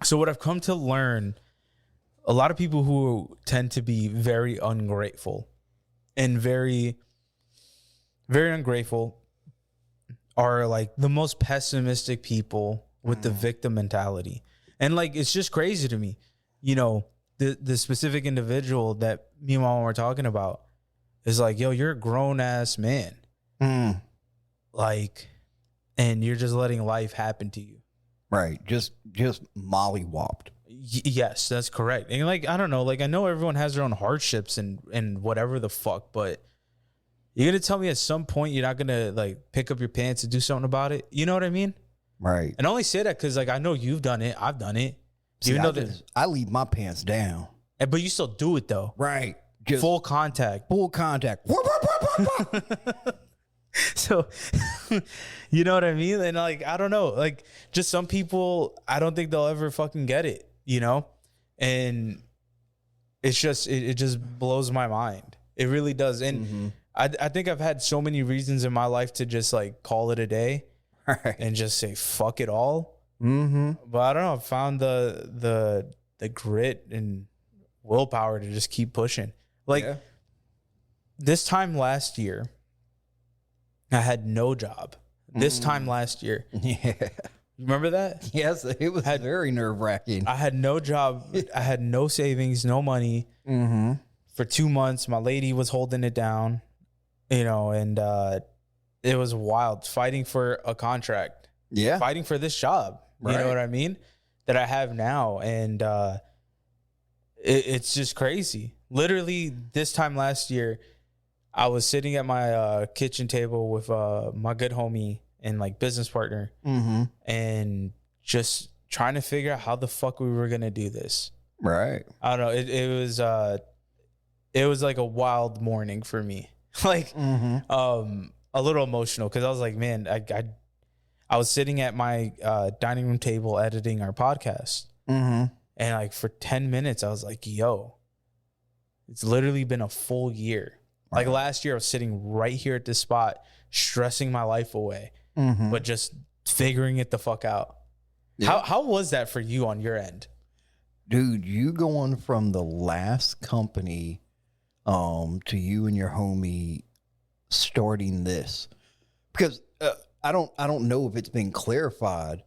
So what I've come to learn, a lot of people who tend to be very ungrateful and very, very ungrateful are like the most pessimistic people with the victim mentality. And like, it's just crazy to me, you know, the specific individual that me and mom were talking about is like, yo, you're a grown ass man. Like, and you're just letting life happen to you. Right. Just mollywopped. Yes, that's correct. And like, I don't know, like I know everyone has their own hardships and whatever the fuck, but you're going to tell me at some point you're not going to like pick up your pants and do something about it? You know what I mean? Right. And I only say that because like I know you've done it. I've done it. See, I leave my pants down. But you still do it though. Right. Just full contact. Full contact. So, you know what I mean? And like, I don't know, like just some people, I don't think they'll ever fucking get it, you know? And it's just, it just blows my mind. It really does. And I think I've had so many reasons in my life to just like call it a day and just say, fuck it all. But I don't know. I've found the grit and willpower to just keep pushing. Like this time last year, I had no job. This time last year. Yeah. Remember that? Yes, it was very nerve-wracking. I had no job. I had no savings, no money. For 2 months, my lady was holding it down, you know, and it was wild fighting for a contract. Yeah. Fighting for this job. Right. You know what I mean? That I have now. And it's just crazy. Literally, this time last year, I was sitting at my kitchen table with my good homie and like business partner and just trying to figure out how the fuck we were going to do this. Right. I don't know. It was like a wild morning for me. Like a little emotional because I was like, man, I was sitting at my dining room table editing our podcast. And like for 10 minutes, I was like, yo, it's literally been a full year. Like last year, I was sitting right here at this spot, stressing my life away, but just figuring it the fuck out. Yeah. How was that for you on your end? Dude, you going from the last company to you and your homie starting this. Because I don't know if it's been clarified,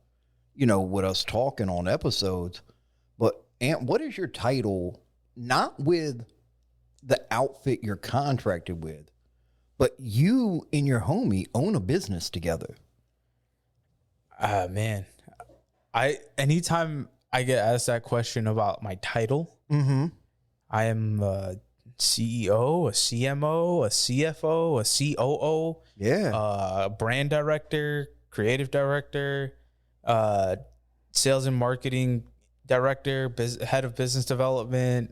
you know, with us talking on episodes, but Ant, what is your title? Not with the outfit you're contracted with, but you and your homie own a business together. Man, anytime I get asked that question about my title, I am a CEO, a CMO, a CFO, a COO, brand director, creative director, sales and marketing director, head of business development,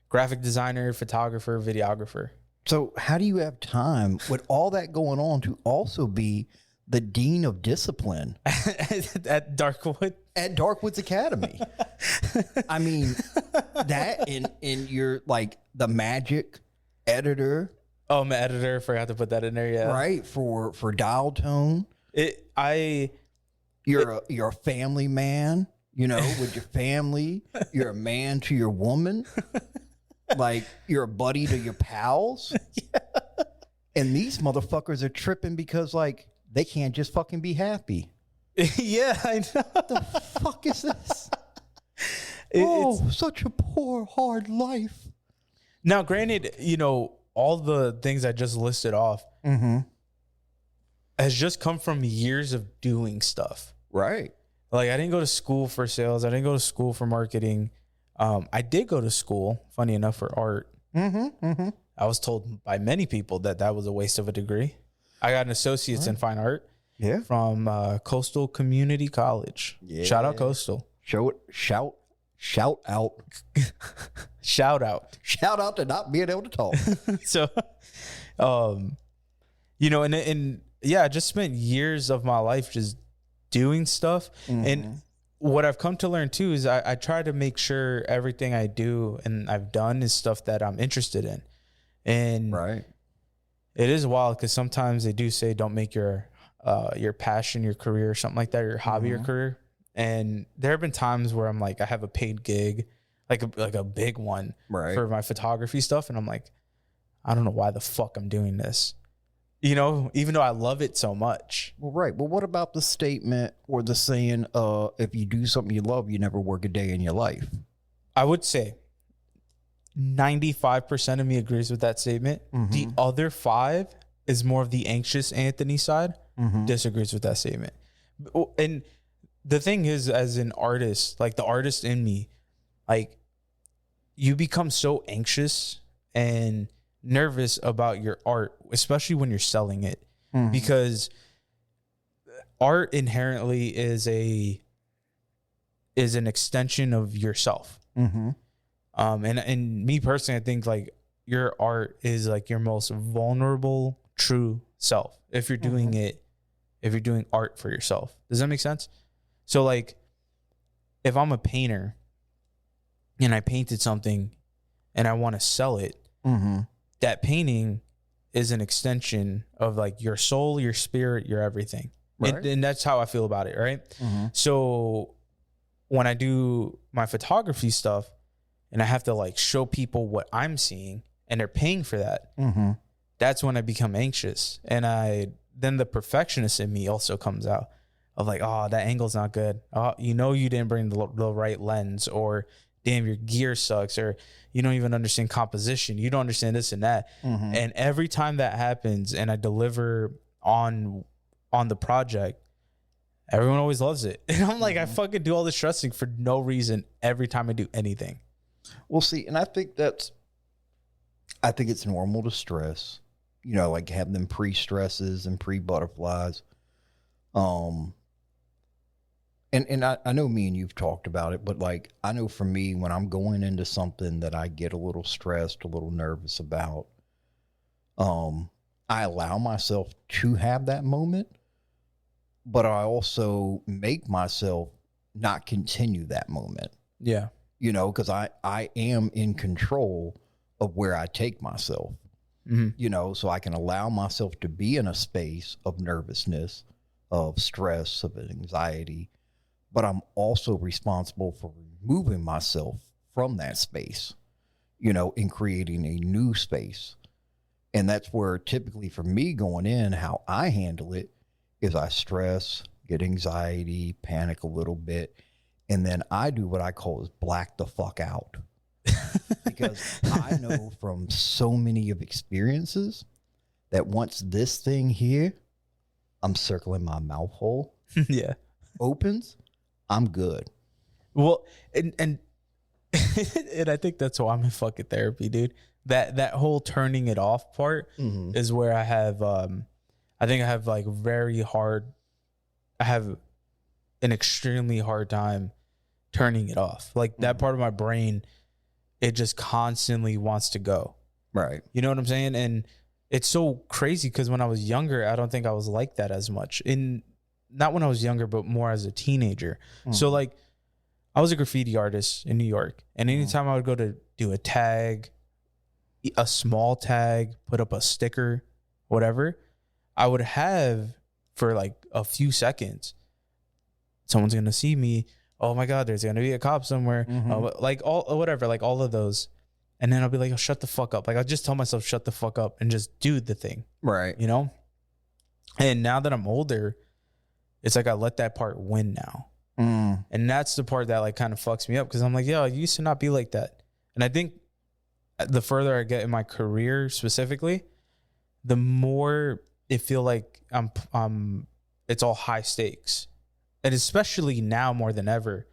graphic designer, photographer, videographer. So how do you have time with all that going on to also be the dean of discipline at Darkwood? At Darkwoods Academy. I mean, that and you're like the magic editor Oh, my editor forgot to put that in there. Yeah. right? For dial tone. You're a family man, you know, with your family. You're a man to your woman. Like, you're a buddy to your pals. Yeah. And these motherfuckers are tripping because, like, they can't just fucking be happy. Yeah, I know. What the fuck is this? It's such a poor, hard life. Now, granted, you know, all the things I just listed off has just come from years of doing stuff. Right. Like, I didn't go to school for sales. I didn't go to school for marketing. I did go to school, funny enough, for art. I was told by many people that was a waste of a degree. I got an associate's in fine art from Coastal Community College. Yeah. Shout out Coastal. Shout out. Shout out. Shout out to not being able to talk. So, you know, and yeah, I just spent years of my life just doing stuff. And what I've come to learn too is I try to make sure everything I do and I've done is stuff that I'm interested in. And it is wild because sometimes they do say don't make your passion your career or something like that, or your hobby your career. And there have been times where I'm like, I have a paid gig, like a big one for my photography stuff. And I'm like, I don't know why the fuck I'm doing this, you know, even though I love it so much. Well, right. Well, what about the statement or the saying, if you do something you love, you never work a day in your life? I would say 95% of me agrees with that statement. The other 5 is more of the anxious Anthony side, disagrees with that statement. And the thing is, as an artist, like the artist in me, like you become so anxious and nervous about your art, especially when you're selling it, because art inherently is an extension of yourself. And me personally, I think like your art is like your most vulnerable, true self. If you're doing if you're doing art for yourself, does that make sense? So like, if I'm a painter and I painted something and I want to sell it, that painting is an extension of like your soul, your spirit, your everything. And that's how I feel about it. Right. So when I do my photography stuff and I have to like show people what I'm seeing and they're paying for that, that's when I become anxious. And then the perfectionist in me also comes out. Of like, oh, that angle's not good. Oh, you know, you didn't bring the right lens, or damn, your gear sucks, or you don't even understand composition. You don't understand this and that. And every time that happens and I deliver on the project, everyone always loves it. And I'm like, I fucking do all this stressing for no reason every time I do anything. Well, see, and I think it's normal to stress, you know, like have them pre-stresses and pre-butterflies. And I know me and you've talked about it, but like, I know for me, when I'm going into something that I get a little stressed, a little nervous about, I allow myself to have that moment, but I also make myself not continue that moment. Yeah. You know, because I am in control of where I take myself, you know, so I can allow myself to be in a space of nervousness, of stress, of anxiety, but I'm also responsible for removing myself from that space, you know, and creating a new space. And that's where typically for me going in, how I handle it is I stress, get anxiety, panic a little bit. And then I do what I call is black the fuck out. Because I know from so many of experiences that once this thing here, I'm circling my mouth hole. Opens, I'm good. Well, and and I think that's why I'm in fucking therapy, dude. That whole turning it off part is where I have I think I have like I have an extremely hard time turning it off. Like that part of my brain, it just constantly wants to go. Right. You know what I'm saying? And it's so crazy because when I was younger, I don't think I was like that as much. Not when I was younger, but more as a teenager. So like I was a graffiti artist in New York. And anytime I would go to do a tag a small tag, put up a sticker, whatever, I would have for like a few seconds, someone's going to see me. Oh my God, there's going to be a cop somewhere. Like all, whatever, like all of those. And then I'll be like, oh, shut the fuck up. Like I'll just tell myself, shut the fuck up and just do the thing. Right. You know? And now that I'm older, it's like I let that part win now. And that's the part that like kind of fucks me up because I'm like, yo, I used to not be like that. And I think the further I get in my career specifically, the more it feel like it's all high stakes. And especially now more than ever.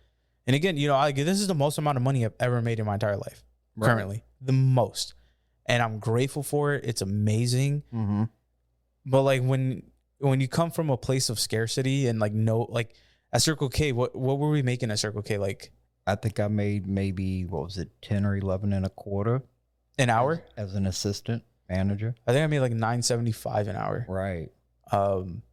And again, you know, this is the most amount of money I've ever made in my entire life. Right. Currently. The most. And I'm grateful for it. It's amazing. But like when you come from a place of scarcity and like like at Circle K, what were we making at Circle K? Like I think I made maybe, what was it, 10 or 11 and a quarter an hour as an assistant manager. I think I made like $9.75 an hour. Right.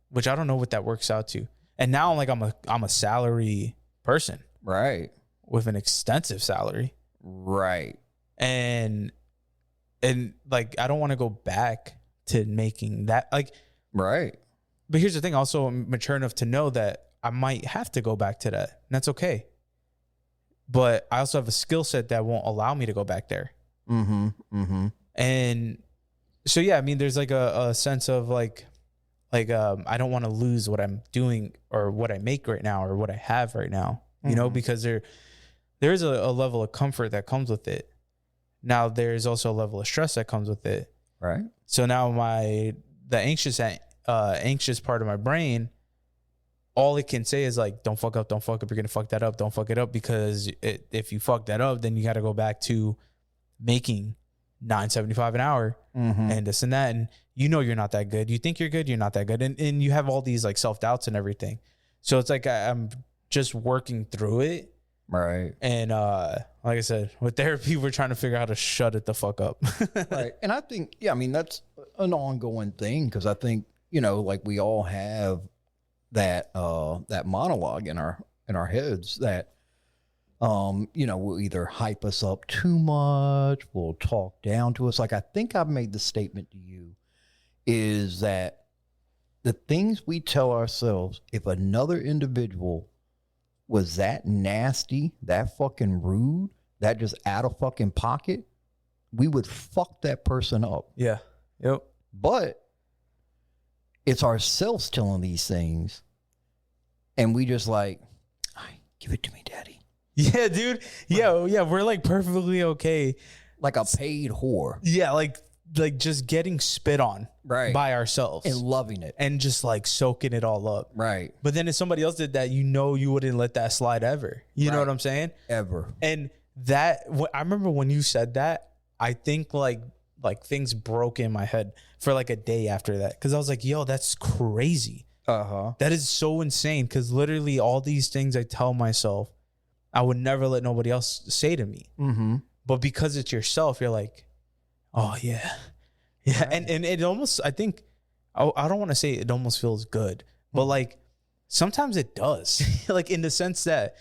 Which I don't know what that works out to. And now I'm a salary person. Right. With an extensive salary. Right. And like I don't want to go back to making that like right. But here's the thing, also I'm mature enough to know that I might have to go back to that. And that's okay. But I also have a skill set that won't allow me to go back there. And so yeah, I mean there's like a sense of like I don't want to lose what I'm doing or what I make right now or what I have right now, you know, because there's a level of comfort that comes with it. Now there's also a level of stress that comes with it. Right. So now the anxious part of my brain, all it can say is like, don't fuck up. You're going to fuck that up. Don't fuck it up because if you fuck that up, then you got to go back to making $9.75 an hour and this and that. And you know, you're not that good. You think you're good. You're not that good. And you have all these like self-doubts and everything. So it's like, I'm just working through it. Right. And like I said, with therapy, we're trying to figure out how to shut it the fuck up. Right. And I think, yeah, I mean, that's an ongoing thing because I think, you know, like we all have that monologue in our heads that, you know, will either hype us up too much, will talk down to us. Like I think I've made the statement to you is that the things we tell ourselves, if another individual was that nasty, that fucking rude, that just out of fucking pocket, we would fuck that person up. Yeah. Yep. But it's ourselves telling these things. And we just like, give it to me, daddy. Yeah, dude. Yeah. We're like perfectly okay. Like a paid whore. Yeah. Like just getting spit on by ourselves and loving it and just like soaking it all up. Right. But then if somebody else did that, you know, you wouldn't let that slide ever. You know what I'm saying? Ever. And that, I remember when you said that, I think like things broke in my head for like a day after that. Cause I was like, yo, that's crazy. That is so insane. Cause literally all these things I tell myself, I would never let nobody else say to me. But because it's yourself, you're like, oh yeah. Yeah. Right. And it almost, I think, I don't want to say it almost feels good, but like sometimes it does. Like in the sense that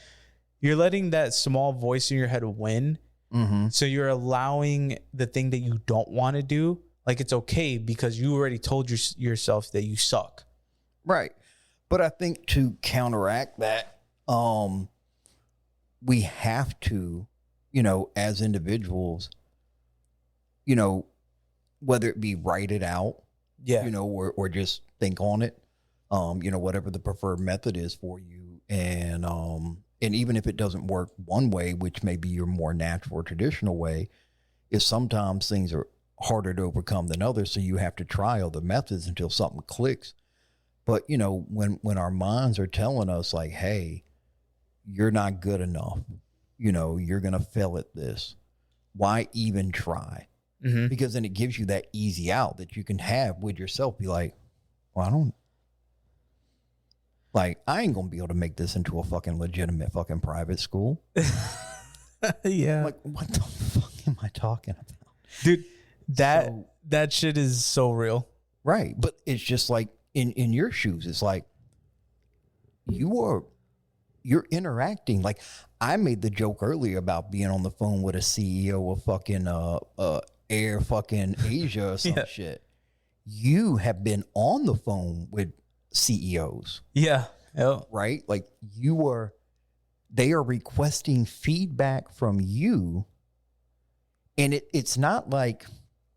you're letting that small voice in your head win. So you're allowing the thing that you don't want to do. Like it's okay because you already told yourself that you suck. Right. But I think to counteract that, we have to, you know, as individuals, you know, whether it be write it out, you know, or just think on it, you know, whatever the preferred method is for you. And even if it doesn't work one way, which may be your more natural or traditional way, is sometimes things are harder to overcome than others. So you have to try other methods until something clicks. But, you know, when our minds are telling us like, hey, you're not good enough, you know, you're going to fail at this. Why even try? Because then it gives you that easy out that you can have with yourself. Be like, well, I ain't going to be able to make this into a fucking legitimate fucking private school. Yeah. Like, what the fuck am I talking about? Dude, that shit is so real. Right. But it's just like in your shoes, it's like you're interacting. Like I made the joke earlier about being on the phone with a CEO of fucking Air fucking Asia or some Yeah. shit. You have been on the phone with CEOs, Yeah. Yep. right? Like they are requesting feedback from you. And it's not like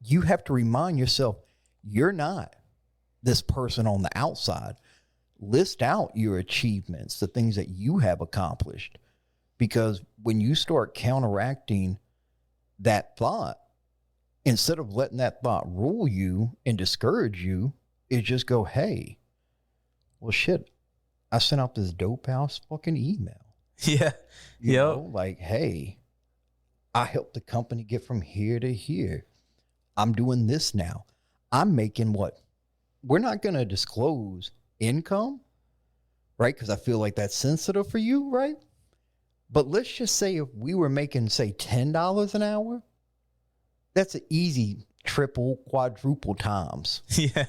you have to remind yourself, you're not this person on the outside. List out your achievements, the things that you have accomplished. Because when you start counteracting that thought, instead of letting that thought rule you and discourage you, it just go, hey, well, shit, I sent out this dope house fucking email. Yeah. You Yep. know, like, hey, I helped the company get from here to here. I'm doing this now. I'm making what? We're not going to disclose income, right? Because I feel like that's sensitive for you, right? But let's just say if we were making, say, $10 an hour, that's an easy triple, quadruple times. Yeah.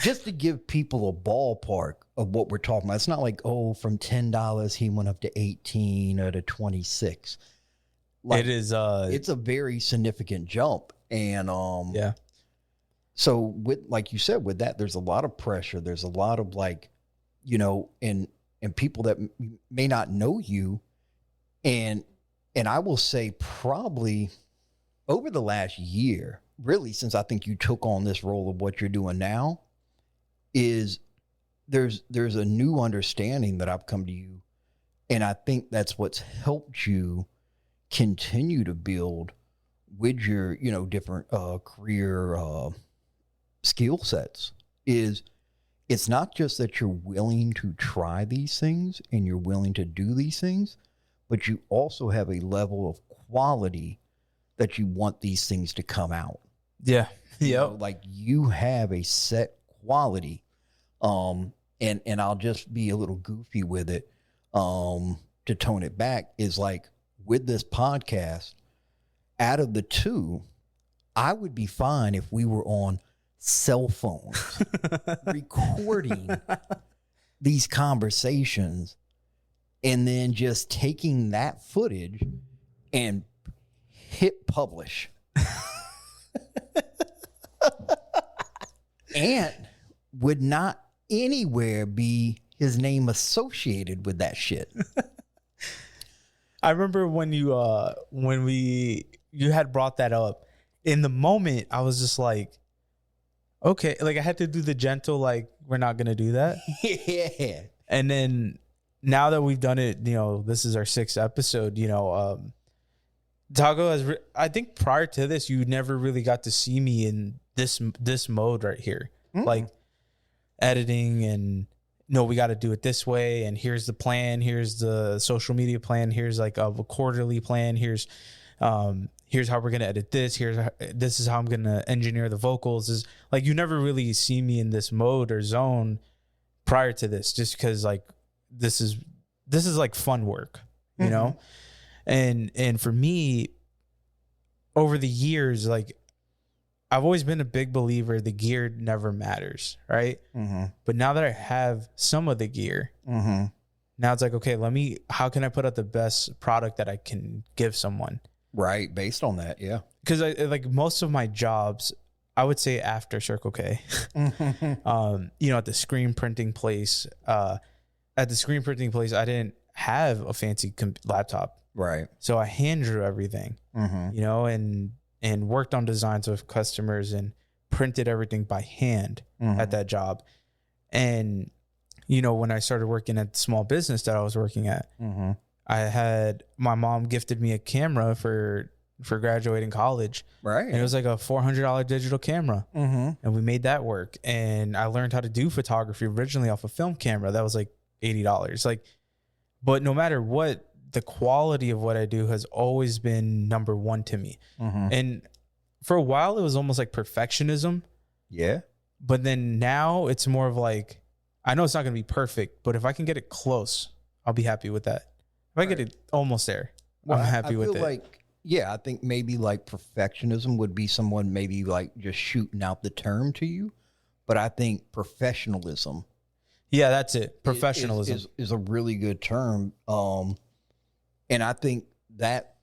Just to give people a ballpark of what we're talking about. It's not like, oh, from $10 he went up to 18 or to 26. Like, It is. it's a very significant jump. And Yeah. so with, like you said, with that, there's a lot of pressure. There's a lot of, like, you know, and people that may not know you. And I will say probably over the last year, really, since I think you took on this role of what you're doing now, is there's a new understanding that I've come to you. And I think that's what's helped you continue to build with your, you know, different career skill sets. Is it's not just that you're willing to try these things and you're willing to do these things, but you also have a level of quality that you want these things to come out. Yeah. You know, Yep. like you have a set quality. And I'll just be a little goofy with it to tone it back, is like with this podcast, out of the two, I would be fine if we were on cell phones recording these conversations and then just taking that footage and hit publish. And would not anywhere be his name associated with that shit. I remember when you had brought that up. In the moment, I was just like, okay, like I had to do the gentle, like, we're not gonna do that. Yeah. And then now that we've done it, you know, this is our 6th episode. You know, Taco has. I think prior to this, you never really got to see me in this mode right here, like editing and. No, we got to do it this way. And here's the plan. Here's the social media plan. Here's like a quarterly plan. Here's how we're going to edit this. This is how I'm going to engineer the vocals. Is like, you never really see me in this mode or zone prior to this, just because like, this is like fun work, you know? And for me, over the years, like, I've always been a big believer the gear never matters, right? But now that I have some of the gear, now it's like, okay, how can I put out the best product that I can give someone? Right, based on that, yeah. Because I like most of my jobs, I would say after Circle K, you know, at the screen printing place, I didn't have a fancy laptop. Right. So I hand drew everything, you know, and worked on designs with customers and printed everything by hand at that job. And, you know, when I started working at the small business that I was working at, I had my mom gifted me a camera for graduating college. Right. And it was like a $400 digital camera. And we made that work. And I learned how to do photography originally off a film camera. That was like $80. Like, but no matter what, the quality of what I do has always been number one to me. And for a while, it was almost like perfectionism. Yeah. But then now it's more of like, I know it's not going to be perfect, but if I can get it close, I'll be happy with that. If I get it almost there, I'm happy with it. Like, yeah, I think maybe like perfectionism would be someone maybe like just shooting out the term to you. But I think professionalism. Yeah, that's it. Professionalism is a really good term. And I think that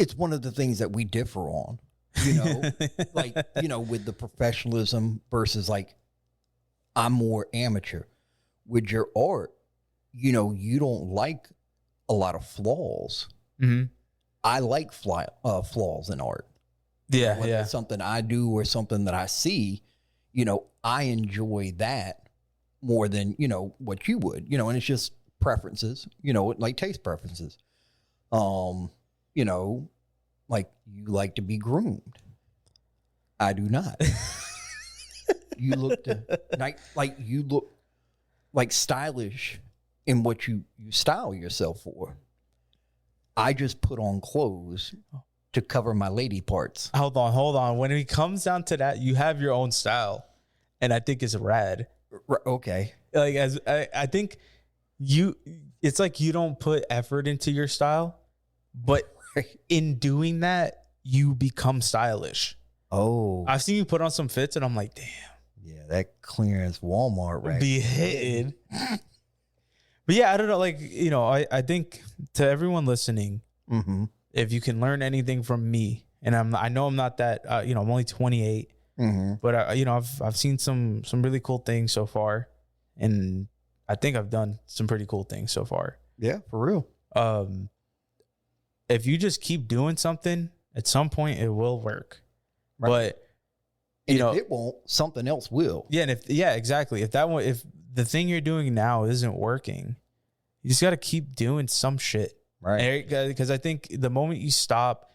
it's one of the things that we differ on, like, with the professionalism versus like, I'm more amateur with your art. You don't like a lot of flaws. Mm-hmm. I like flaws in art. Yeah. Whether it's something I do or something that I see, I enjoy that more than, what you would, and it's just preferences, like taste preferences. Like you like to be groomed. I do not. You look you look like stylish in what you style yourself for. I just put on clothes to cover my lady parts. Hold on. When it comes down to that, you have your own style, and I think it's rad. Okay. Like I think it's like you don't put effort into your style, but in doing that, you become stylish. Oh, I've seen you put on some fits, and I'm like, damn. Yeah, that clearance Walmart rack be hitting. But yeah, I don't know. Like, I think to everyone listening, mm-hmm. if you can learn anything from me, and I know I'm not that, I'm only 28, mm-hmm. but I've seen some really cool things so far, and I think I've done some pretty cool things so far. Yeah, for real. If you just keep doing something, at some point it will work. Right. But if it won't, something else will. Yeah, and exactly. If the thing you're doing now isn't working, you just got to keep doing some shit. Right. Because I think the moment you stop,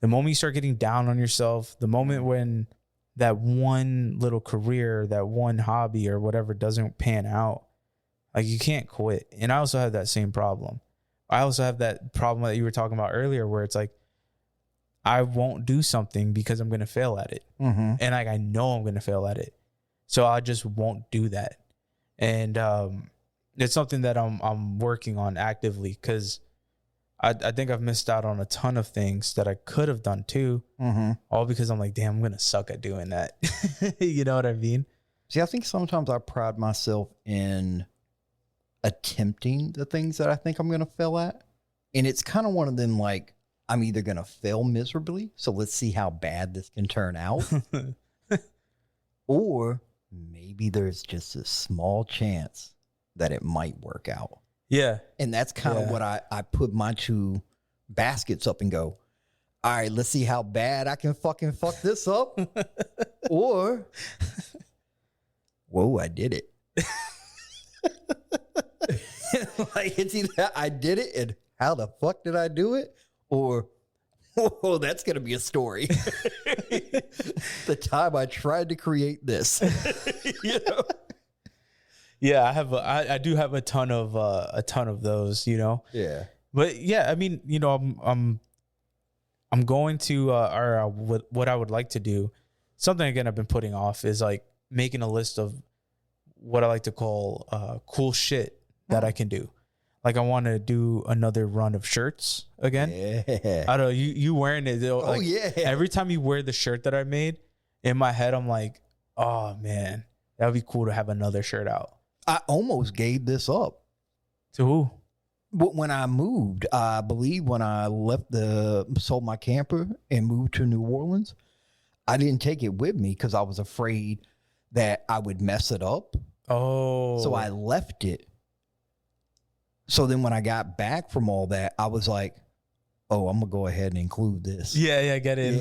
the moment you start getting down on yourself, the moment when that one little career, that one hobby or whatever doesn't pan out, like you can't quit. And I also have that same problem. I also have that problem that you were talking about earlier where it's like, I won't do something because I'm going to fail at it. Mm-hmm. And like, I know I'm going to fail at it. So I just won't do that. And it's something that I'm working on actively because I think I've missed out on a ton of things that I could have done too. Mm-hmm. All because I'm like, damn, I'm going to suck at doing that. You know what I mean? See, I think sometimes I pride myself in attempting the things that I think I'm going to fail at. And it's kind of one of them, like, I'm either going to fail miserably, so let's see how bad this can turn out. Or maybe there's just a small chance that it might work out. Yeah. And that's kind of what I put my two baskets up and go, all right, let's see how bad I can fucking fuck this up. Or, whoa, I did it. Like, it's either I did it and how the fuck did I do it? Or, oh, that's going to be a story. The time I tried to create this. Yeah, I do have a ton of those, Yeah. But yeah, I mean, I'm going to what I would like to do. Something again I've been putting off is like making a list of what I like to call cool shit that I can do. Like I want to do another run of shirts again. Yeah. I don't know, you wearing it. Like, yeah. Every time you wear the shirt that I made, in my head I'm like, oh man, that would be cool to have another shirt out. I almost gave this up. To who? When I moved, I believe when I sold my camper and moved to New Orleans, I didn't take it with me because I was afraid that I would mess it up. Oh. So I left it. So then when I got back from all that, I was like, oh, I'm going to go ahead and include this. Yeah, get it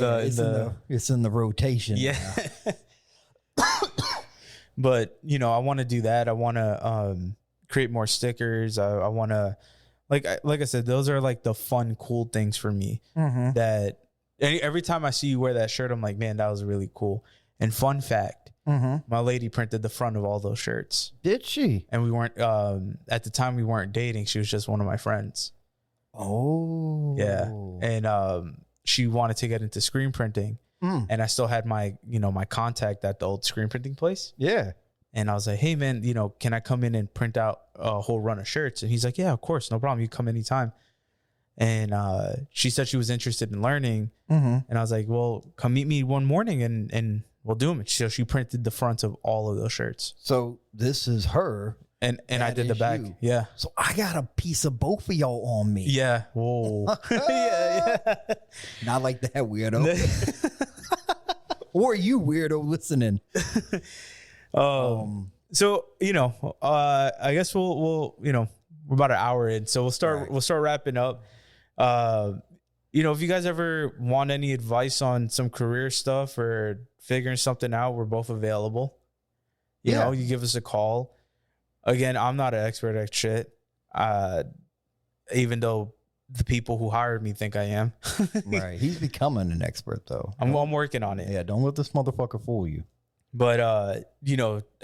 it's in the rotation. Yeah. But, I want to do that. I want to create more stickers. I want to, like I said, those are like the fun, cool things for me. Mm-hmm. That every time I see you wear that shirt, I'm like, man, that was really cool. And fun fact, my lady printed the front of all those shirts. Did she? And we weren't, at the time we weren't dating. She was just one of my friends. Oh. Yeah. And she wanted to get into screen printing. And I still had my, my contact at the old screen printing place. Yeah. And I was like, hey man, can I come in and print out a whole run of shirts? And he's like, yeah, of course. No problem. You come anytime. And she said she was interested in learning. And I was like, well, come meet me one morning and we'll do them. So she printed the fronts of all of those shirts. So this is her. And I did the back. You. Yeah. So I got a piece of both of y'all on me. Yeah. Whoa. Yeah. Not like that, weirdo. Or you, weirdo, listening. So, I guess we'll we're about an hour in, so we'll start wrapping up. If you guys ever want any advice on some career stuff or figuring something out, we're both available. You know, you give us a call. Again, I'm not an expert at shit. Even though the people who hired me think I am. Right. He's becoming an expert though. I'm working on it. Yeah, don't let this motherfucker fool you. But I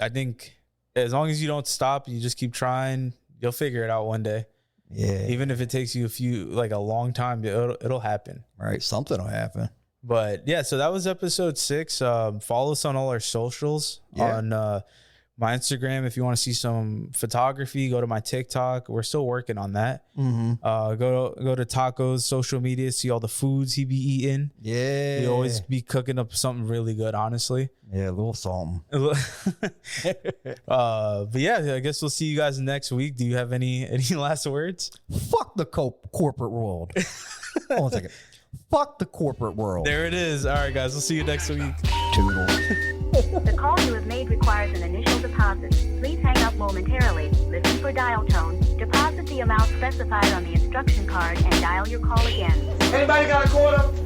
think as long as you don't stop, you just keep trying, you'll figure it out one day. Yeah. Even if it takes you a long time, it'll happen. Right. Something will happen. But yeah, so that was episode 6. Follow us on all our socials on my Instagram. If you want to see some photography, go to my TikTok. We're still working on that. Go to Taco's social media, see all the foods he be eating. Yeah. He always be cooking up something really good, honestly. Yeah, a little something. But yeah, I guess we'll see you guys next week. Do you have any last words? Fuck the corporate world. Hold on a second. Fuck the corporate world. There it is. All right, guys. We'll see you next week. Toodles. The call you have made requires an initial deposit. Please hang up momentarily, listen for dial tone, deposit the amount specified on the instruction card, and dial your call again. Anybody got a quarter?